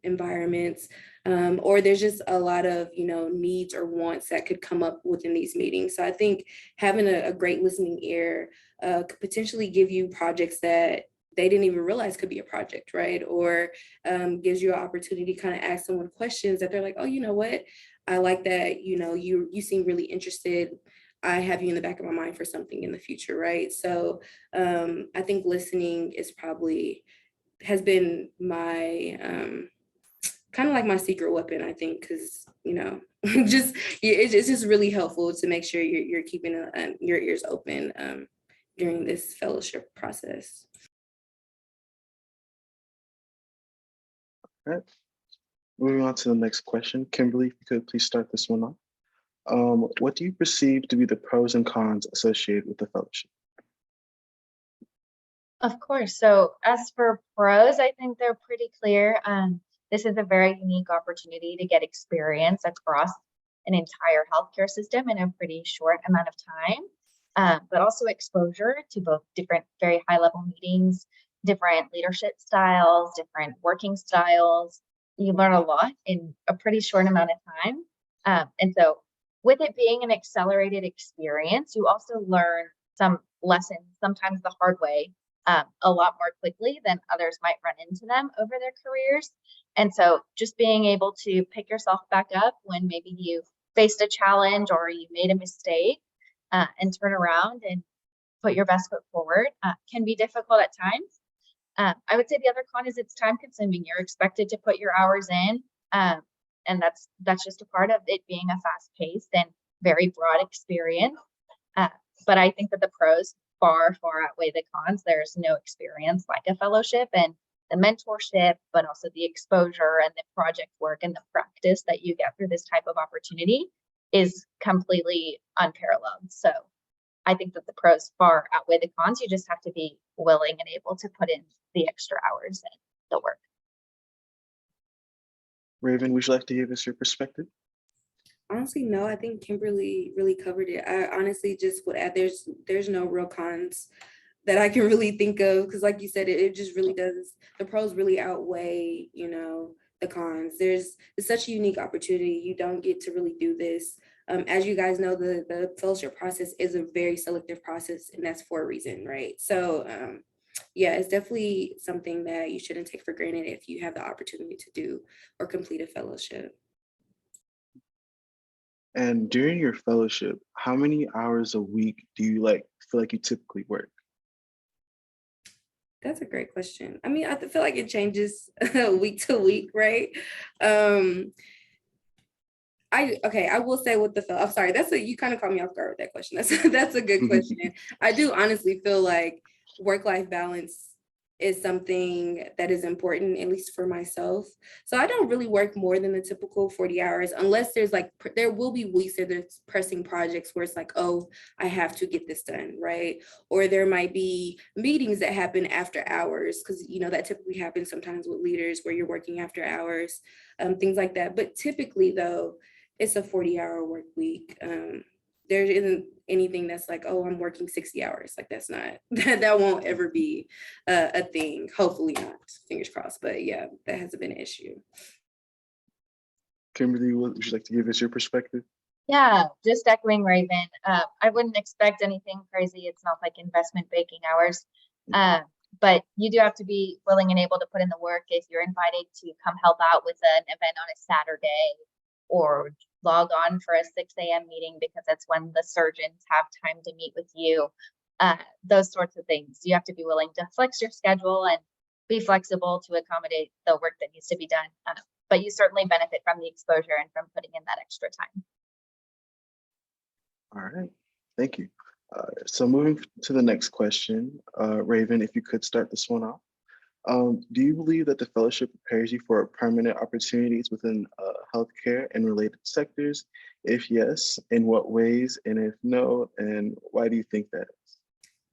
Speaker 4: environments, or there's just a lot of, you know, needs or wants that could come up within these meetings. So I think having a great listening ear could potentially give you projects that they didn't even realize could be a project, right? Or gives you an opportunity to kind of ask someone questions that they're like, oh, you know what? I like that, you know, you seem really interested. I have you in the back of my mind for something in the future, right? So I think listening has been my kind of like my secret weapon, I think, because, you know, it's just really helpful to make sure you're keeping your ears open during this fellowship process.
Speaker 1: All right. Moving on to the next question. Kimberly, if you could please start this one off. What do you perceive to be the pros and cons associated with the fellowship?
Speaker 3: Of course. So as for pros, I think they're pretty clear. This is a very unique opportunity to get experience across an entire healthcare system in a pretty short amount of time, but also exposure to both different very high level meetings, different leadership styles, different working styles. You learn a lot in a pretty short amount of time. And so with it being an accelerated experience, you also learn some lessons, sometimes the hard way, a lot more quickly than others might run into them over their careers. And so just being able to pick yourself back up when maybe you faced a challenge or you made a mistake, and turn around and put your best foot forward can be difficult at times. I would say the other con is it's time consuming. You're expected to put your hours in, and that's just a part of it being a fast paced and very broad experience. But I think that the pros far outweigh the cons. There's no experience like a fellowship, and the mentorship, but also the exposure and the project work and the practice that you get through this type of opportunity is completely unparalleled. So I think that the pros far outweigh the cons. You just have to be willing and able to put in the extra hours and the work.
Speaker 1: Raven, would you like to give us your perspective?
Speaker 4: Honestly, no, I think Kimberly really covered it. I honestly just would add there's no real cons that I can really think of, because like you said, it just really does. The pros really outweigh, you know, the cons. It's such a unique opportunity. You don't get to really do this. As you guys know, the fellowship process is a very selective process, and that's for a reason, right? So yeah, it's definitely something that you shouldn't take for granted if you have the opportunity to do or complete a fellowship.
Speaker 1: And during your fellowship, how many hours a week do you feel like you typically work?
Speaker 4: That's a great question. I mean, I feel like it changes week to week, right? I will say with I'm sorry, you kind of caught me off guard with that question. That's a good question. I do honestly feel like work-life balance is something that is important, at least for myself. So I don't really work more than the typical 40 hours, unless there's like, there will be weeks that there's pressing projects where it's like, oh, I have to get this done, right? Or there might be meetings that happen after hours, because that typically happens sometimes with leaders where you're working after hours, things like that. But typically though, it's a 40-hour work week. There isn't anything that's like, oh, I'm working 60 hours. Like that's not, that won't ever be a thing. Hopefully not, fingers crossed. But yeah, that hasn't been an issue.
Speaker 1: Kimberly, would you like to give us your perspective?
Speaker 3: Yeah, just echoing Raven. I wouldn't expect anything crazy. It's not like investment banking hours. But you do have to be willing and able to put in the work if you're invited to come help out with an event on a Saturday, or log on for a 6 a.m. meeting because that's when the surgeons have time to meet with you. Those sorts of things. You have to be willing to flex your schedule and be flexible to accommodate the work that needs to be done. But you certainly benefit from the exposure and from putting in that extra time.
Speaker 1: All right, thank you. So moving to the next question, Raven, if you could start this one off. Do you believe that the fellowship prepares you for permanent opportunities within healthcare and related sectors? If yes, in what ways? And if no, and why do you think that is?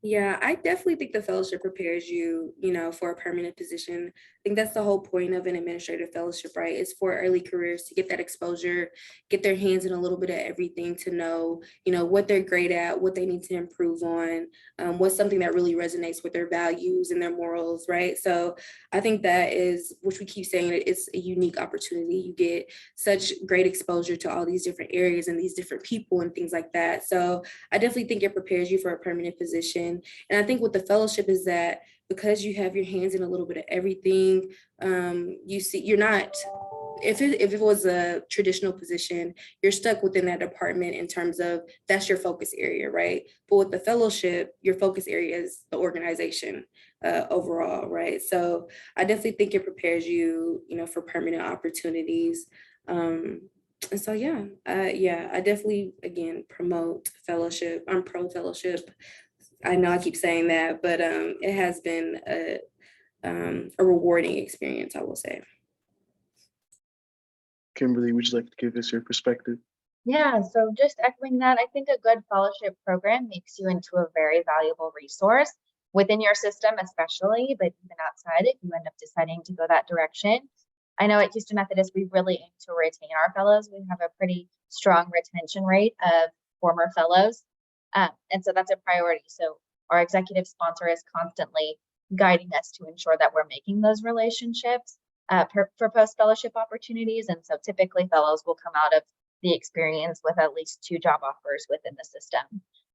Speaker 4: Yeah, I definitely think the fellowship prepares you, for a permanent position. I think that's the whole point of an administrative fellowship, right? It's for early careers to get that exposure, get their hands in a little bit of everything, to know, what they're great at, what they need to improve on, what's something that really resonates with their values and their morals, right? So I think that is, which we keep saying, it's a unique opportunity. You get such great exposure to all these different areas and these different people and things like that. So I definitely think it prepares you for a permanent position. And I think with the fellowship is that because you have your hands in a little bit of everything, you're not, if it was a traditional position, you're stuck within that department in terms of that's your focus area, right? But with the fellowship, your focus area is the organization overall, right? So I definitely think it prepares you, for permanent opportunities. And so, I definitely, again, promote fellowship. I'm pro fellowship. I know I keep saying that, but it has been a rewarding experience, I will say.
Speaker 1: Kimberly, would you like to give us your perspective?
Speaker 3: Yeah, so just echoing that, I think a good fellowship program makes you into a very valuable resource within your system, especially, but even outside if you end up deciding to go that direction. I know at Houston Methodist, we really aim to retain our fellows. We have a pretty strong retention rate of former fellows. And so that's a priority. So our executive sponsor is constantly guiding us to ensure that we're making those relationships for post-fellowship opportunities. And so typically fellows will come out of the experience with at least 2 job offers within the system.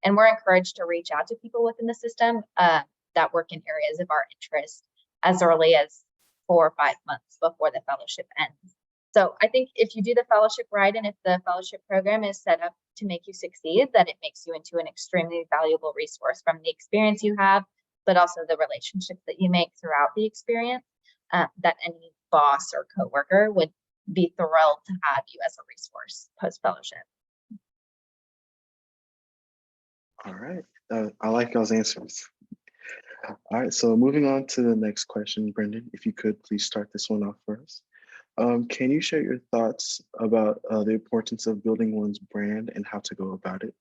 Speaker 3: And we're encouraged to reach out to people within the system that work in areas of our interest as early as 4 or 5 months before the fellowship ends. So I think if you do the fellowship right, and if the fellowship program is set up to make you succeed, that it makes you into an extremely valuable resource from the experience you have, but also the relationships that you make throughout the experience, that any boss or coworker would be thrilled to have you as a resource post-fellowship.
Speaker 1: All right, I like y'all's answers. All right, so moving on to the next question, Brendan, if you could please start this one off for us. Can you share your thoughts about the importance of building one's brand and how to go about it?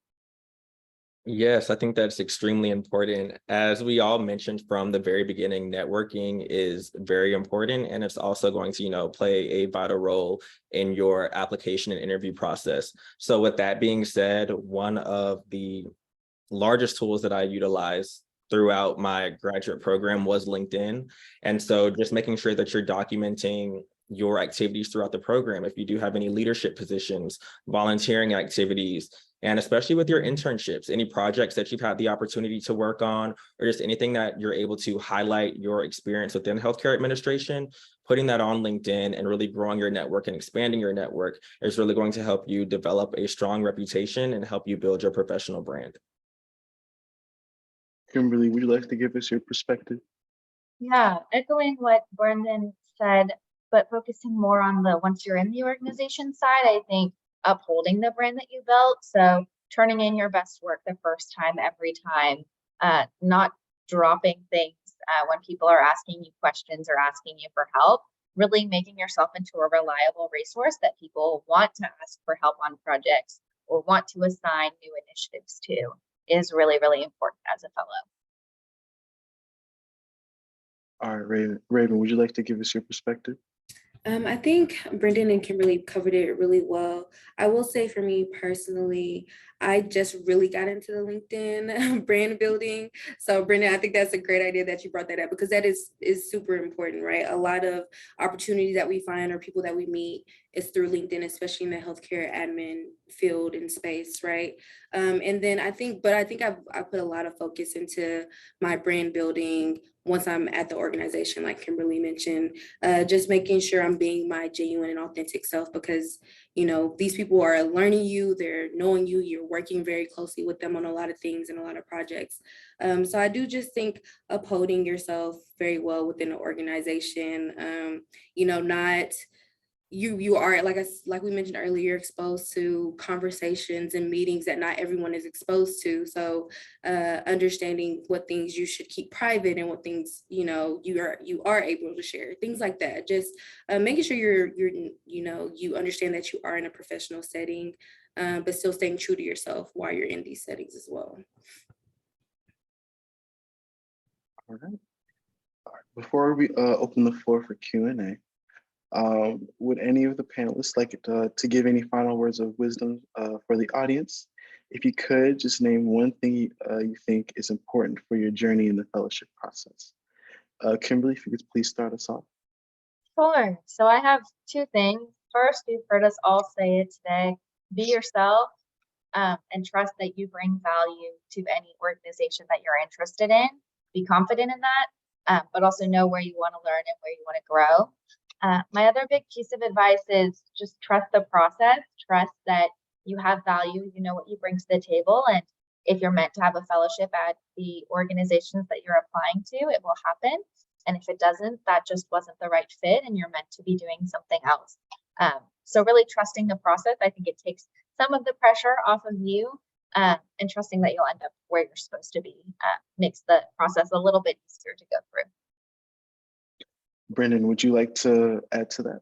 Speaker 2: Yes, I think that's extremely important. As we all mentioned from the very beginning, networking is very important, and it's also going to, play a vital role in your application and interview process. So with that being said, one of the largest tools that I utilize throughout my graduate program was LinkedIn. And so just making sure that you're documenting your activities throughout the program. If you do have any leadership positions, volunteering activities, and especially with your internships, any projects that you've had the opportunity to work on, or just anything that you're able to highlight your experience within healthcare administration, putting that on LinkedIn and really growing your network and expanding your network is really going to help you develop a strong reputation and help you build your professional brand.
Speaker 1: Kimberly, would you like to give us your perspective?
Speaker 3: Yeah, echoing what Brendan said, but focusing more on the once you're in the organization side, I think upholding the brand that you built. So turning in your best work the first time, every time, not dropping things when people are asking you questions or asking you for help, really making yourself into a reliable resource that people want to ask for help on projects or want to assign new initiatives to is really, really important as a fellow.
Speaker 1: All right, Raven, would you like to give us your perspective?
Speaker 4: I think Brendan and Kimberly covered it really well. I will say for me personally, I just really got into the LinkedIn brand building. So Brendan, I think that's a great idea that you brought that up, because that is super important, right? A lot of opportunities that we find or people that we meet is through LinkedIn, especially in the healthcare admin field and space, right? And then I think I put a lot of focus into my brand building once I'm at the organization, like Kimberly mentioned, just making sure I'm being my genuine and authentic self, because, you know, these people are learning you, they're knowing you, you're working very closely with them on a lot of things and a lot of projects. So I do just think upholding yourself very well within the organization, you know, not, you are, like we mentioned earlier, you're exposed to conversations and meetings that not everyone is exposed to. So understanding what things you should keep private and what things, you know, you are able to share, things like that. Just making sure you're you know, you understand that you are in a professional setting, but still staying true to yourself while you're in these settings as well.
Speaker 1: All right. Before we open the floor for Q&A, would any of the panelists like to give any final words of wisdom for the audience? If you could, just name one thing you think is important for your journey in the fellowship process. Kimberly, if you could please start us off.
Speaker 3: Sure. So I have two things. First, you've heard us all say it today: be yourself, and trust that you bring value to any organization that you're interested in. Be confident in that, but also know where you want to learn and where you want to grow. My other big piece of advice is just trust the process, trust that you have value, you know what you bring to the table. And if you're meant to have a fellowship at the organizations that you're applying to, it will happen. And if it doesn't, that just wasn't the right fit and you're meant to be doing something else. So really trusting the process, I think it takes some of the pressure off of you, and trusting that you'll end up where you're supposed to be makes the process a little bit easier to go through.
Speaker 1: Brendan, would you like to add to that?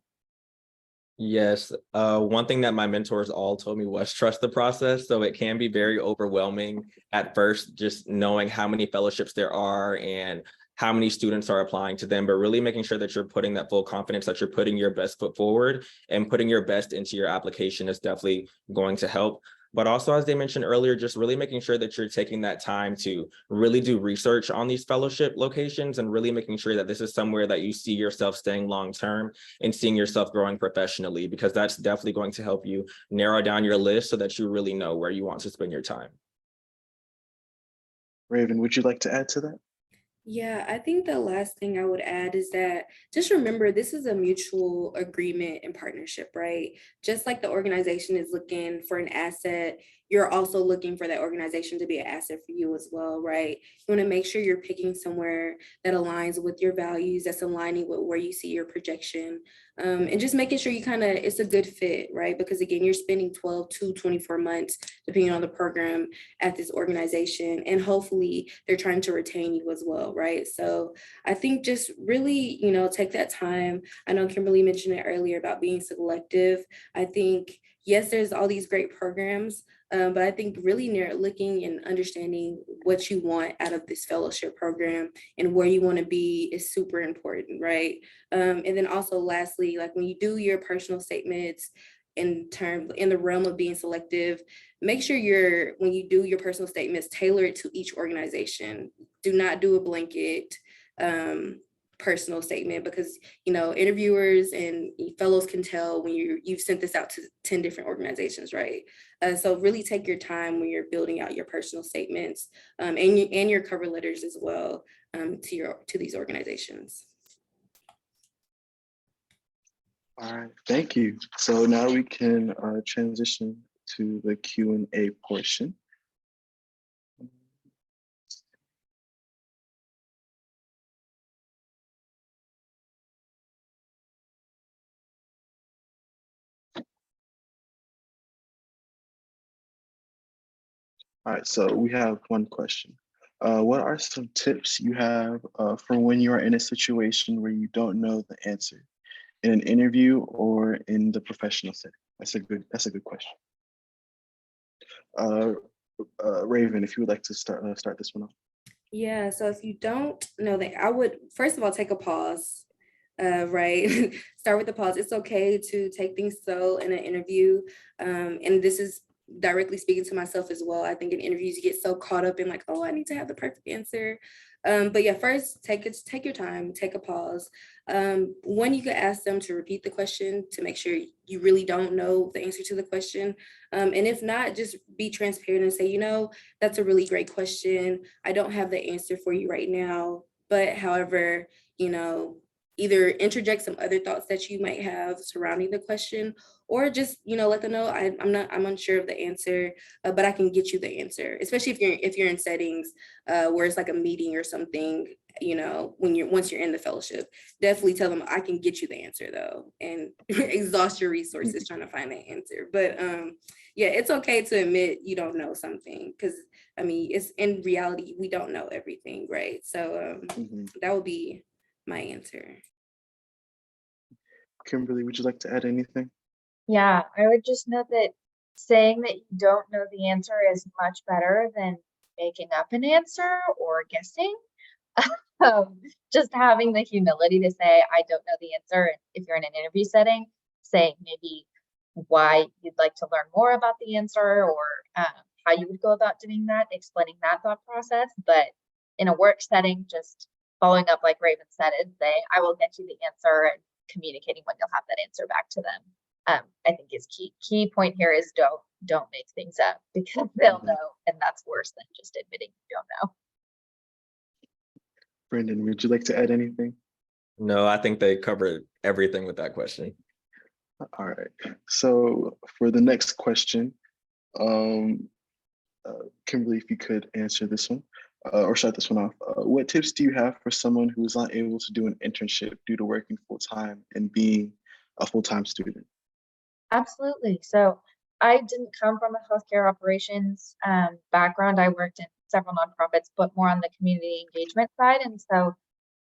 Speaker 2: Yes, one thing that my mentors all told me was trust the process. So it can be very overwhelming at first, just knowing how many fellowships there are and how many students are applying to them, but really making sure that you're putting that full confidence, that you're putting your best foot forward and putting your best into your application is definitely going to help. But also, as they mentioned earlier, just really making sure that you're taking that time to really do research on these fellowship locations and really making sure that this is somewhere that you see yourself staying long-term and seeing yourself growing professionally, because that's definitely going to help you narrow down your list so that you really know where you want to spend your time.
Speaker 1: Raven, would you like to add to that?
Speaker 4: Yeah, I think the last thing I would add is that just remember, this is a mutual agreement and partnership, right? Just like the organization is looking for an asset, you're also looking for that organization to be an asset for you as well, right? You want to make sure you're picking somewhere that aligns with your values, that's aligning with where you see your projection, and just making sure it's a good fit, right? Because again, you're spending 12 to 24 months, depending on the program, at this organization, and hopefully they're trying to retain you as well, right? So I think just really, you know, take that time. I know Kimberly mentioned it earlier about being selective. I think, yes, there's all these great programs, but I think really looking and understanding what you want out of this fellowship program and where you want to be is super important, right? And then also lastly, like when you do your personal statements in the realm of being selective, make sure when you do your personal statements, tailor it to each organization. Do not do a blanket personal statement, because, you know, interviewers and fellows can tell when you've sent this out to 10 different organizations, right? So really take your time when you're building out your personal statements, and your cover letters as well, to these organizations.
Speaker 1: All right, thank you. So now we can transition to the Q&A portion. All right, so we have one question. What are some tips you have for when you are in a situation where you don't know the answer in an interview or in the professional setting? That's a good question. Raven, if you would like to start this one off.
Speaker 4: Yeah, so if you don't know that, I would first of all take a pause, right? Start with the pause. It's okay to take things slow in an interview. And this is directly speaking to myself as well. I think in interviews you get so caught up in like, oh, I need to have the perfect answer. But yeah, first take your time, take a pause. When you could ask them to repeat the question to make sure you really don't know the answer to the question. And if not, just be transparent and say, that's a really great question. I don't have the answer for you right now, but however, either interject some other thoughts that you might have surrounding the question, or just, let them know I'm unsure of the answer, but I can get you the answer, especially if you're in settings where it's like a meeting or something, once you're in the fellowship, definitely tell them I can get you the answer though, and exhaust your resources trying to find that answer. But yeah, it's okay to admit you don't know something, because it's in reality, we don't know everything, right? So that would be my answer.
Speaker 1: Kimberly, would you like to add anything?
Speaker 3: Yeah, I would just note that saying that you don't know the answer is much better than making up an answer or guessing. Just having the humility to say, I don't know the answer. And if you're in an interview setting, saying maybe why you'd like to learn more about the answer, or how you would go about doing that, explaining that thought process. But in a work setting, just following up like Raven said, and say, I will get you the answer, and communicating when you'll have that answer back to them. I think is key point here is don't make things up, because they'll know, and that's worse than just admitting you don't know.
Speaker 1: Brendan, would you like to add anything?
Speaker 2: No, I think they covered everything with that question.
Speaker 1: All right. So for the next question, Kimberly, if you could answer this one or start this one off. What tips do you have for someone who is not able to do an internship due to working full-time and being a full-time student?
Speaker 3: Absolutely. So I didn't come from a healthcare operations background. I worked in several nonprofits, but more on the community engagement side. And so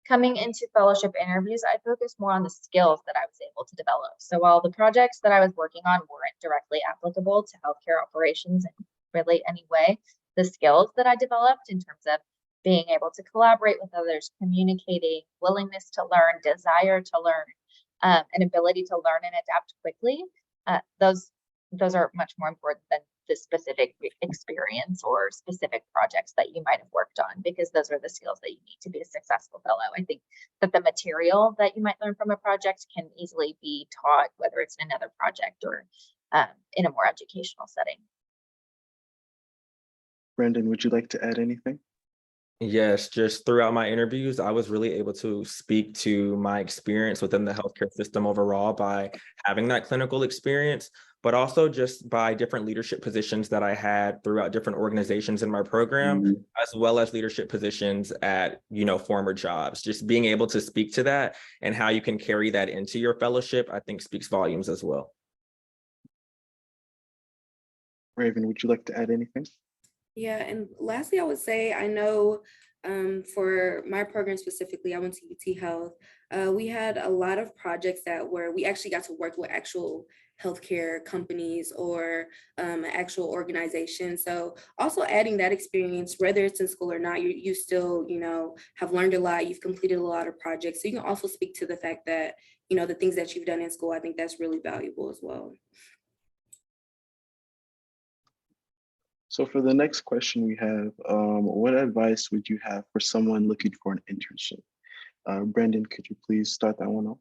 Speaker 3: coming into fellowship interviews, I focused more on the skills that I was able to develop. So while the projects that I was working on weren't directly applicable to healthcare operations in really any way, the skills that I developed in terms of being able to collaborate with others, communicating, willingness to learn, desire to learn, an ability to learn and adapt quickly, those are much more important than the specific experience or specific projects that you might have worked on, because those are the skills that you need to be a successful fellow. I think that the material that you might learn from a project can easily be taught, whether it's in another project or in a more educational setting.
Speaker 1: Brendan, would you like to add anything?
Speaker 2: Yes, just throughout my interviews, I was really able to speak to my experience within the healthcare system overall by having that clinical experience, but also just by different leadership positions that I had throughout different organizations in my program, as well as leadership positions at, former jobs. Just being able to speak to that and how you can carry that into your fellowship, I think speaks volumes as well.
Speaker 1: Raven, would you like to add anything?
Speaker 4: Yeah, and lastly, I would say, I know for my program specifically, I went to UT Health. We had a lot of projects where we actually got to work with actual healthcare companies or actual organizations. So also adding that experience, whether it's in school or not, you still, have learned a lot, you've completed a lot of projects. So you can also speak to the fact that, the things that you've done in school, I think that's really valuable as well.
Speaker 1: So for the next question we have, what advice would you have for someone looking for an internship? Brendan, could you please start that one off?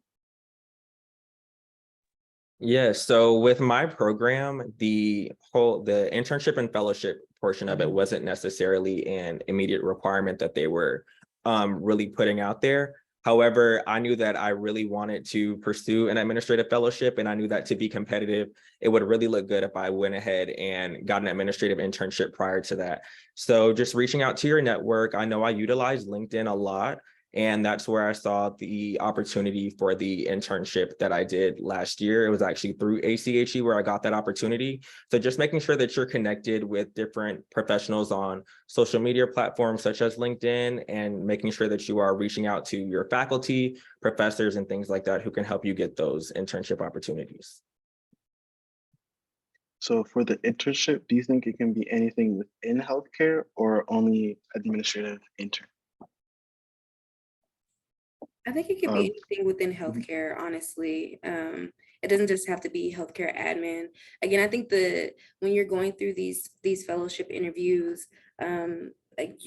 Speaker 2: Yeah, so with my program, the internship and fellowship portion of it wasn't necessarily an immediate requirement that they were really putting out there. However, I knew that I really wanted to pursue an administrative fellowship, and I knew that to be competitive, it would really look good if I went ahead and got an administrative internship prior to that. So just reaching out to your network. I know I utilize LinkedIn a lot, And that's where I saw the opportunity for the internship that I did last year. It was actually through ACHE where I got that opportunity. So just making sure that you're connected with different professionals on social media platforms such as LinkedIn, and making sure that you are reaching out to your faculty, professors, and things like that who can help you get those internship opportunities.
Speaker 1: So for the internship, do you think it can be anything within healthcare or only administrative intern?
Speaker 4: I think it could be anything within healthcare, honestly. It doesn't just have to be healthcare admin. Again, I think when you're going through these fellowship interviews, like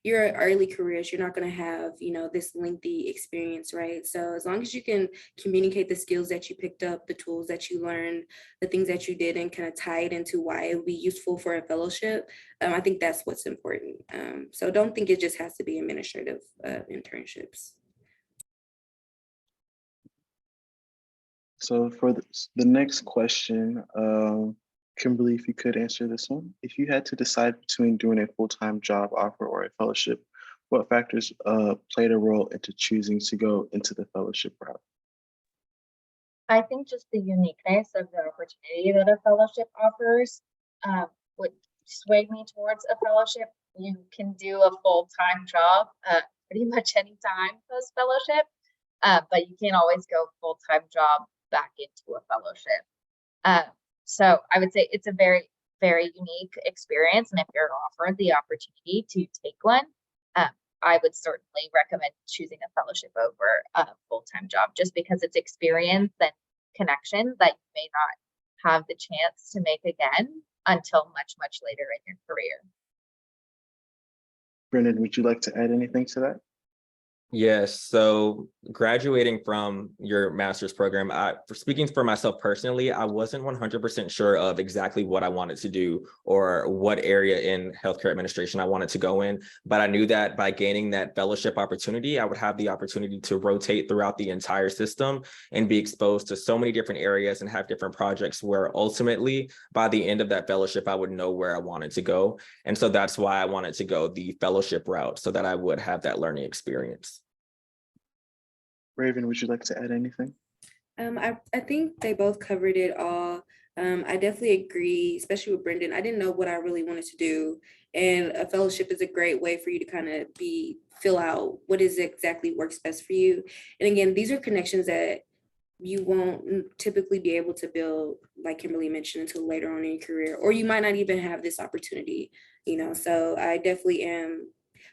Speaker 4: your early careers, you're not going to have, this lengthy experience, right? So as long as you can communicate the skills that you picked up, the tools that you learned, the things that you did, and kind of tie it into why it would be useful for a fellowship, I think that's what's important. So don't think it just has to be administrative internships.
Speaker 1: So for the next question, Kimberly, if you could answer this one. If you had to decide between doing a full-time job offer or a fellowship, what factors played a role into choosing to go into the fellowship route?
Speaker 3: I think just the uniqueness of the opportunity that a fellowship offers would sway me towards a fellowship. You can do a full-time job pretty much anytime post-fellowship, but you can't always go full-time job back into a fellowship. So I would say it's a very, very unique experience. And if you're offered the opportunity to take one, I would certainly recommend choosing a fellowship over a full-time job, just because it's experience and connections that you may not have the chance to make again until much, much later in your career.
Speaker 1: Brendan, would you like to add anything to that?
Speaker 2: Yes. So graduating from your master's program, speaking for myself personally, I wasn't 100% sure of exactly what I wanted to do or what area in healthcare administration I wanted to go in. But I knew that by gaining that fellowship opportunity, I would have the opportunity to rotate throughout the entire system and be exposed to so many different areas and have different projects where ultimately by the end of that fellowship, I would know where I wanted to go. And so that's why I wanted to go the fellowship route, so that I would have that learning experience.
Speaker 1: Raven, would you like to add anything?
Speaker 4: I think they both covered it all. I definitely agree, especially with Brendan. I didn't know what I really wanted to do. And a fellowship is a great way for you to kind of fill out what is exactly works best for you. And again, these are connections that you won't typically be able to build, like Kimberly mentioned, until later on in your career, or you might not even have this opportunity, so I definitely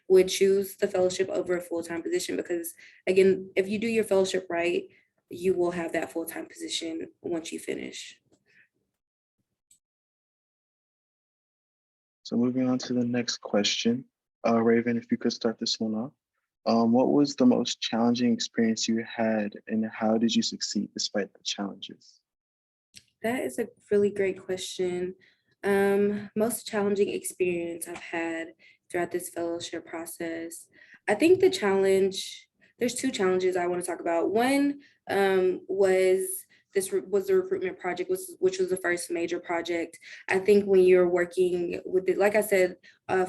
Speaker 4: would choose the fellowship over a full-time position, because again, if you do your fellowship right, you will have that full-time position once you finish.
Speaker 1: So moving on to the next question, Raven, if you could start this one off. What was the most challenging experience you had, and how did you succeed despite the challenges? That
Speaker 4: is a really great question. Most challenging experience I've had throughout this fellowship process. I think there's two challenges I want to talk about. One was the recruitment project, which was the first major project. I think when you're working with it, like I said,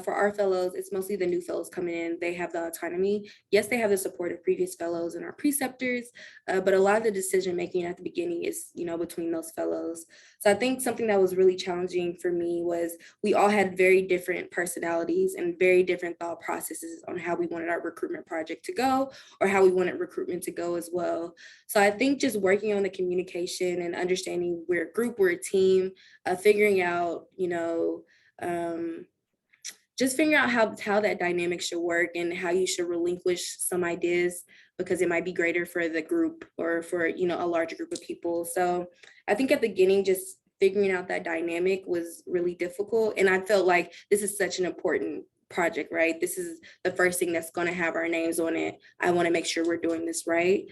Speaker 4: for our fellows, it's mostly the new fellows coming in. They have the autonomy. Yes, they have the support of previous fellows and our preceptors, but a lot of the decision making at the beginning is, between those fellows. So I think something that was really challenging for me was we all had very different personalities and very different thought processes on how we wanted our recruitment project to go, or how we wanted recruitment to go as well. So I think just working on the communication and understanding we're a group, we're a team, figuring out, just figuring out how that dynamic should work and how you should relinquish some ideas because it might be greater for the group or for, a larger group of people. So I think at the beginning, just figuring out that dynamic was really difficult. And I felt like this is such an important project, right? This is the first thing that's going to have our names on it. I want to make sure we're doing this right.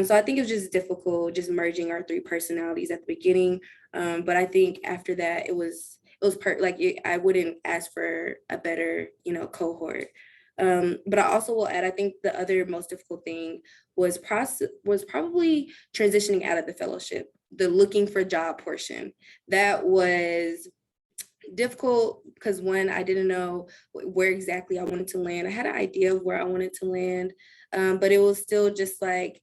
Speaker 4: So I think it was just difficult, just merging our three personalities at the beginning. But I think after that, it was I wouldn't ask for a better, cohort. But I also will add, I think the other most difficult thing was probably transitioning out of the fellowship, the looking for job portion. That was difficult because one, I didn't know where exactly I wanted to land. I had an idea of where I wanted to land, but it was still just like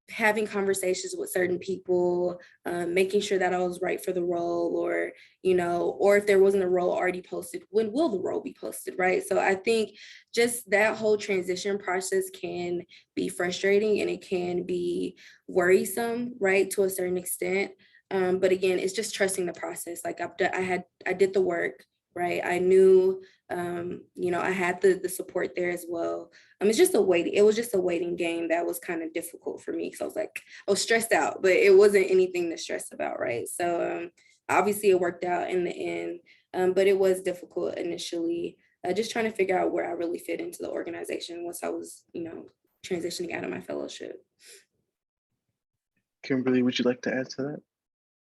Speaker 4: having conversations with certain people, making sure that I was right for the role, or, or if there wasn't a role already posted, when will the role be posted, right? So I think just that whole transition process can be frustrating and it can be worrisome, right, to a certain extent. But again, it's just trusting the process. Like I did the work, right? I knew, I had the support there as well. It's just it was just a waiting game that was kind of difficult for me. So I was stressed out, but it wasn't anything to stress about, right? So obviously it worked out in the end, but it was difficult initially, just trying to figure out where I really fit into the organization once I was, transitioning out of my fellowship.
Speaker 1: Kimberly, would you like to add to that?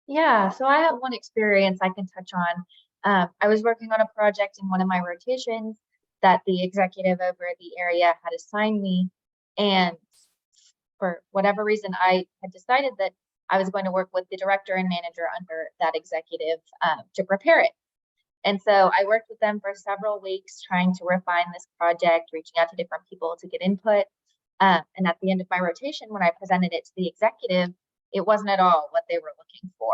Speaker 3: Yeah, so I have one experience I can touch on. I was working on a project in one of my rotations that the executive over the area had assigned me. And for whatever reason, I had decided that I was going to work with the director and manager under that executive to prepare it. And so I worked with them for several weeks trying to refine this project, reaching out to different people to get input. And at the end of my rotation, when I presented it to the executive, it wasn't at all what they were looking for.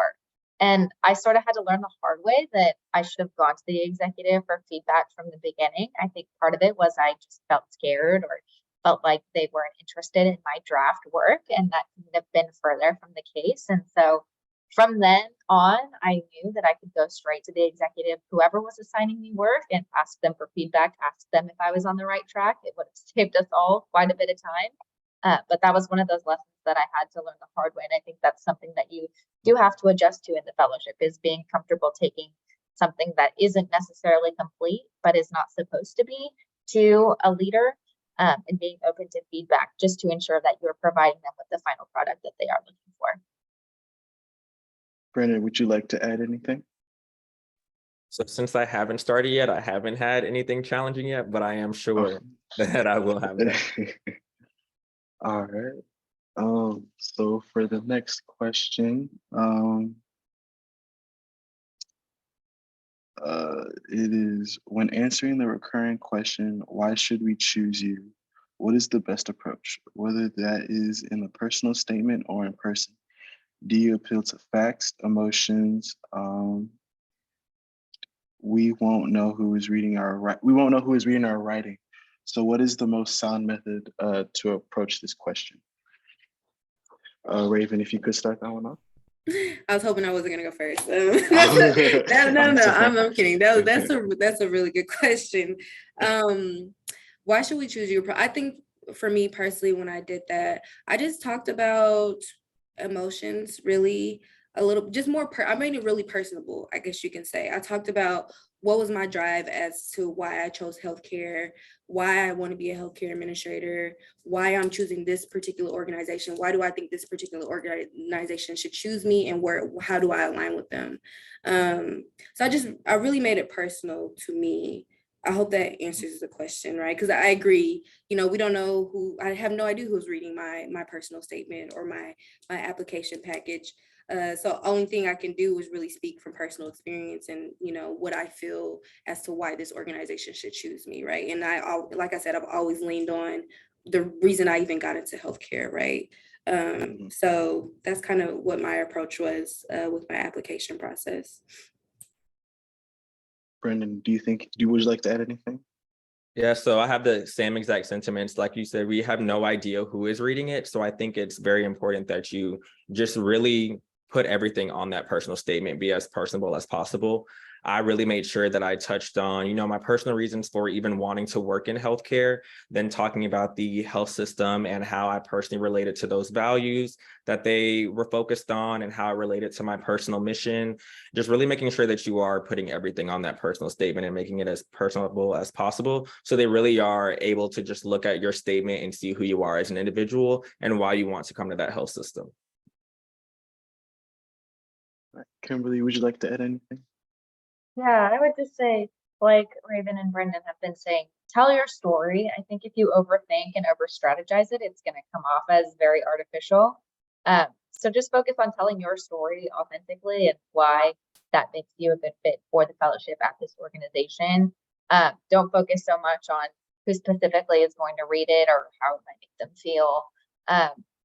Speaker 3: And I sort of had to learn the hard way that I should have gone to the executive for feedback from the beginning. I think part of it was I just felt scared or felt like they weren't interested in my draft work, and that couldn't have been further from the case. And so from then on, I knew that I could go straight to the executive, whoever was assigning me work, and ask them for feedback, ask them if I was on the right track. It would have saved us all quite a bit of time. But that was one of those lessons that I had to learn the hard way. And I think that's something that you do have to adjust to in the fellowship, is being comfortable taking something that isn't necessarily complete, but is not supposed to be, to a leader, and being open to feedback just to ensure that you're providing them with the final product that they are looking for.
Speaker 1: Brandon, would you like to add anything?
Speaker 2: So since I haven't started yet, I haven't had anything challenging yet, but I am sure that I will have that.
Speaker 1: All right. So for the next question, it is, when answering the recurring question, why should we choose you? What is the best approach, whether that is in a personal statement or in person? Do you appeal to facts, emotions? We won't know who is reading our writing. So what is the most sound method to approach this question? Raven, if you could start that one off.
Speaker 4: I was hoping I wasn't gonna go first. I'm kidding. That's a really good question. Why should we choose you? I think for me personally, when I did that, I just talked about emotions, really a little, just more. I made it really personable, I guess you can say. I talked about what was my drive as to why I chose healthcare, why I want to be a healthcare administrator, why I'm choosing this particular organization, why do I think this particular organization should choose me, and how do I align with them? So I really made it personal to me. I hope that answers the question, right? Because I agree, we don't know I have no idea who's reading my personal statement or my application package. So only thing I can do is really speak from personal experience and, what I feel as to why this organization should choose me, right? And like I said, I've always leaned on the reason I even got into healthcare, right? So that's kind of what my approach was with my application process.
Speaker 1: Brendan, would you like to add anything?
Speaker 2: Yeah, so I have the same exact sentiments. Like you said, we have no idea who is reading it. So I think it's very important that you just really put everything on that personal statement, be as personable as possible. I really made sure that I touched on, my personal reasons for even wanting to work in healthcare, then talking about the health system and how I personally related to those values that they were focused on and how it related to my personal mission. Just really making sure that you are putting everything on that personal statement and making it as personable as possible. So they really are able to just look at your statement and see who you are as an individual and why you want to come to that health system.
Speaker 1: Kimberly, would you like to add anything?
Speaker 3: Yeah, I would just say, like Raven and Brendan have been saying, tell your story. I think if you overthink and over strategize it, it's going to come off as very artificial. So just focus on telling your story authentically and why that makes you a good fit for the fellowship at this organization. Don't focus so much on who specifically is going to read it or how it might make them feel,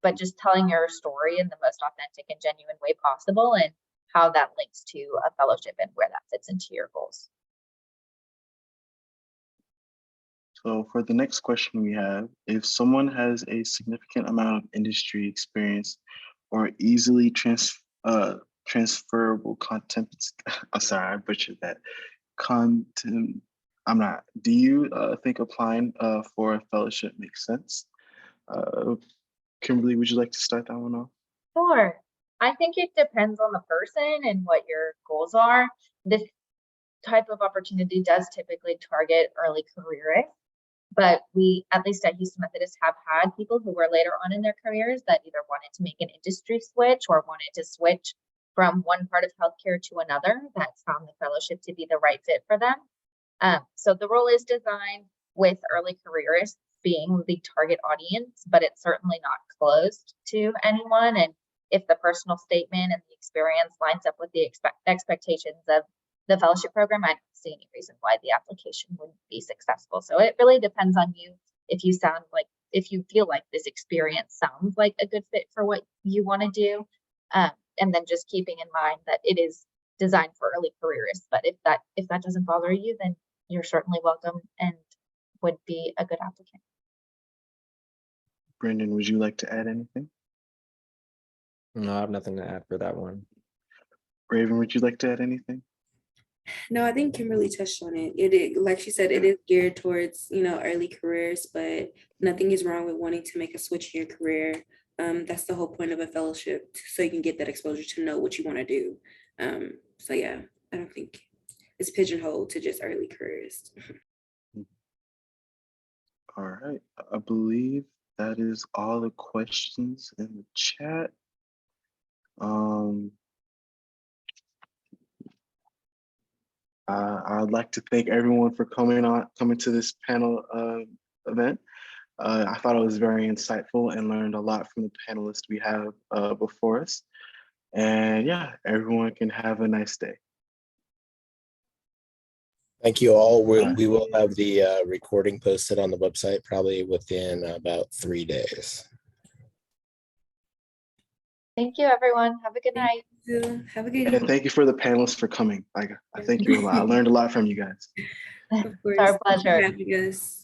Speaker 3: but just telling your story in the most authentic and genuine way possible, and how that links to a fellowship and where that fits into your goals.
Speaker 1: So for the next question we have, if someone has a significant amount of industry experience or easily transferable content, I'm sorry, I butchered that, content, do you think applying for a fellowship makes sense? Kimberly, would you like to start that one off?
Speaker 3: Sure. I think it depends on the person and what your goals are. This type of opportunity does typically target early careerists, but we, at least at Houston Methodist, have had people who were later on in their careers that either wanted to make an industry switch or wanted to switch from one part of healthcare to another that found the fellowship to be the right fit for them. So the role is designed with early careerists being the target audience, but it's certainly not closed to anyone. And if the personal statement and the experience lines up with the expectations of the fellowship program, I don't see any reason why the application wouldn't be successful. So it really depends on you. If you feel like this experience sounds like a good fit for what you want to do, and then just keeping in mind that it is designed for early careerists. But if that doesn't bother you, then you're certainly welcome and would be a good applicant.
Speaker 1: Brendan, would you like to add anything?
Speaker 2: No, I have nothing to add for that one.
Speaker 1: Raven, would you like to add anything?
Speaker 4: No, I think Kimberly touched on it. Like she said, it is geared towards, early careers, but nothing is wrong with wanting to make a switch in your career. That's the whole point of a fellowship, so you can get that exposure to know what you want to do. So yeah, I don't think it's pigeonholed to just early careers.
Speaker 1: All right, I believe that is all the questions in the chat. I'd like to thank everyone for coming to this panel event. I thought it was very insightful and learned a lot from the panelists we have before us. And yeah, everyone can have a nice day.
Speaker 5: Thank you all. We will have the recording posted on the website probably within about 3 days.
Speaker 3: Thank you, everyone. Have a good night.
Speaker 4: Have a good
Speaker 1: And
Speaker 4: evening.
Speaker 1: thank you for the panelists for coming. I thank you a lot. I learned a lot from you guys.
Speaker 4: Of course.
Speaker 3: It's our pleasure.
Speaker 4: Thank you, guys.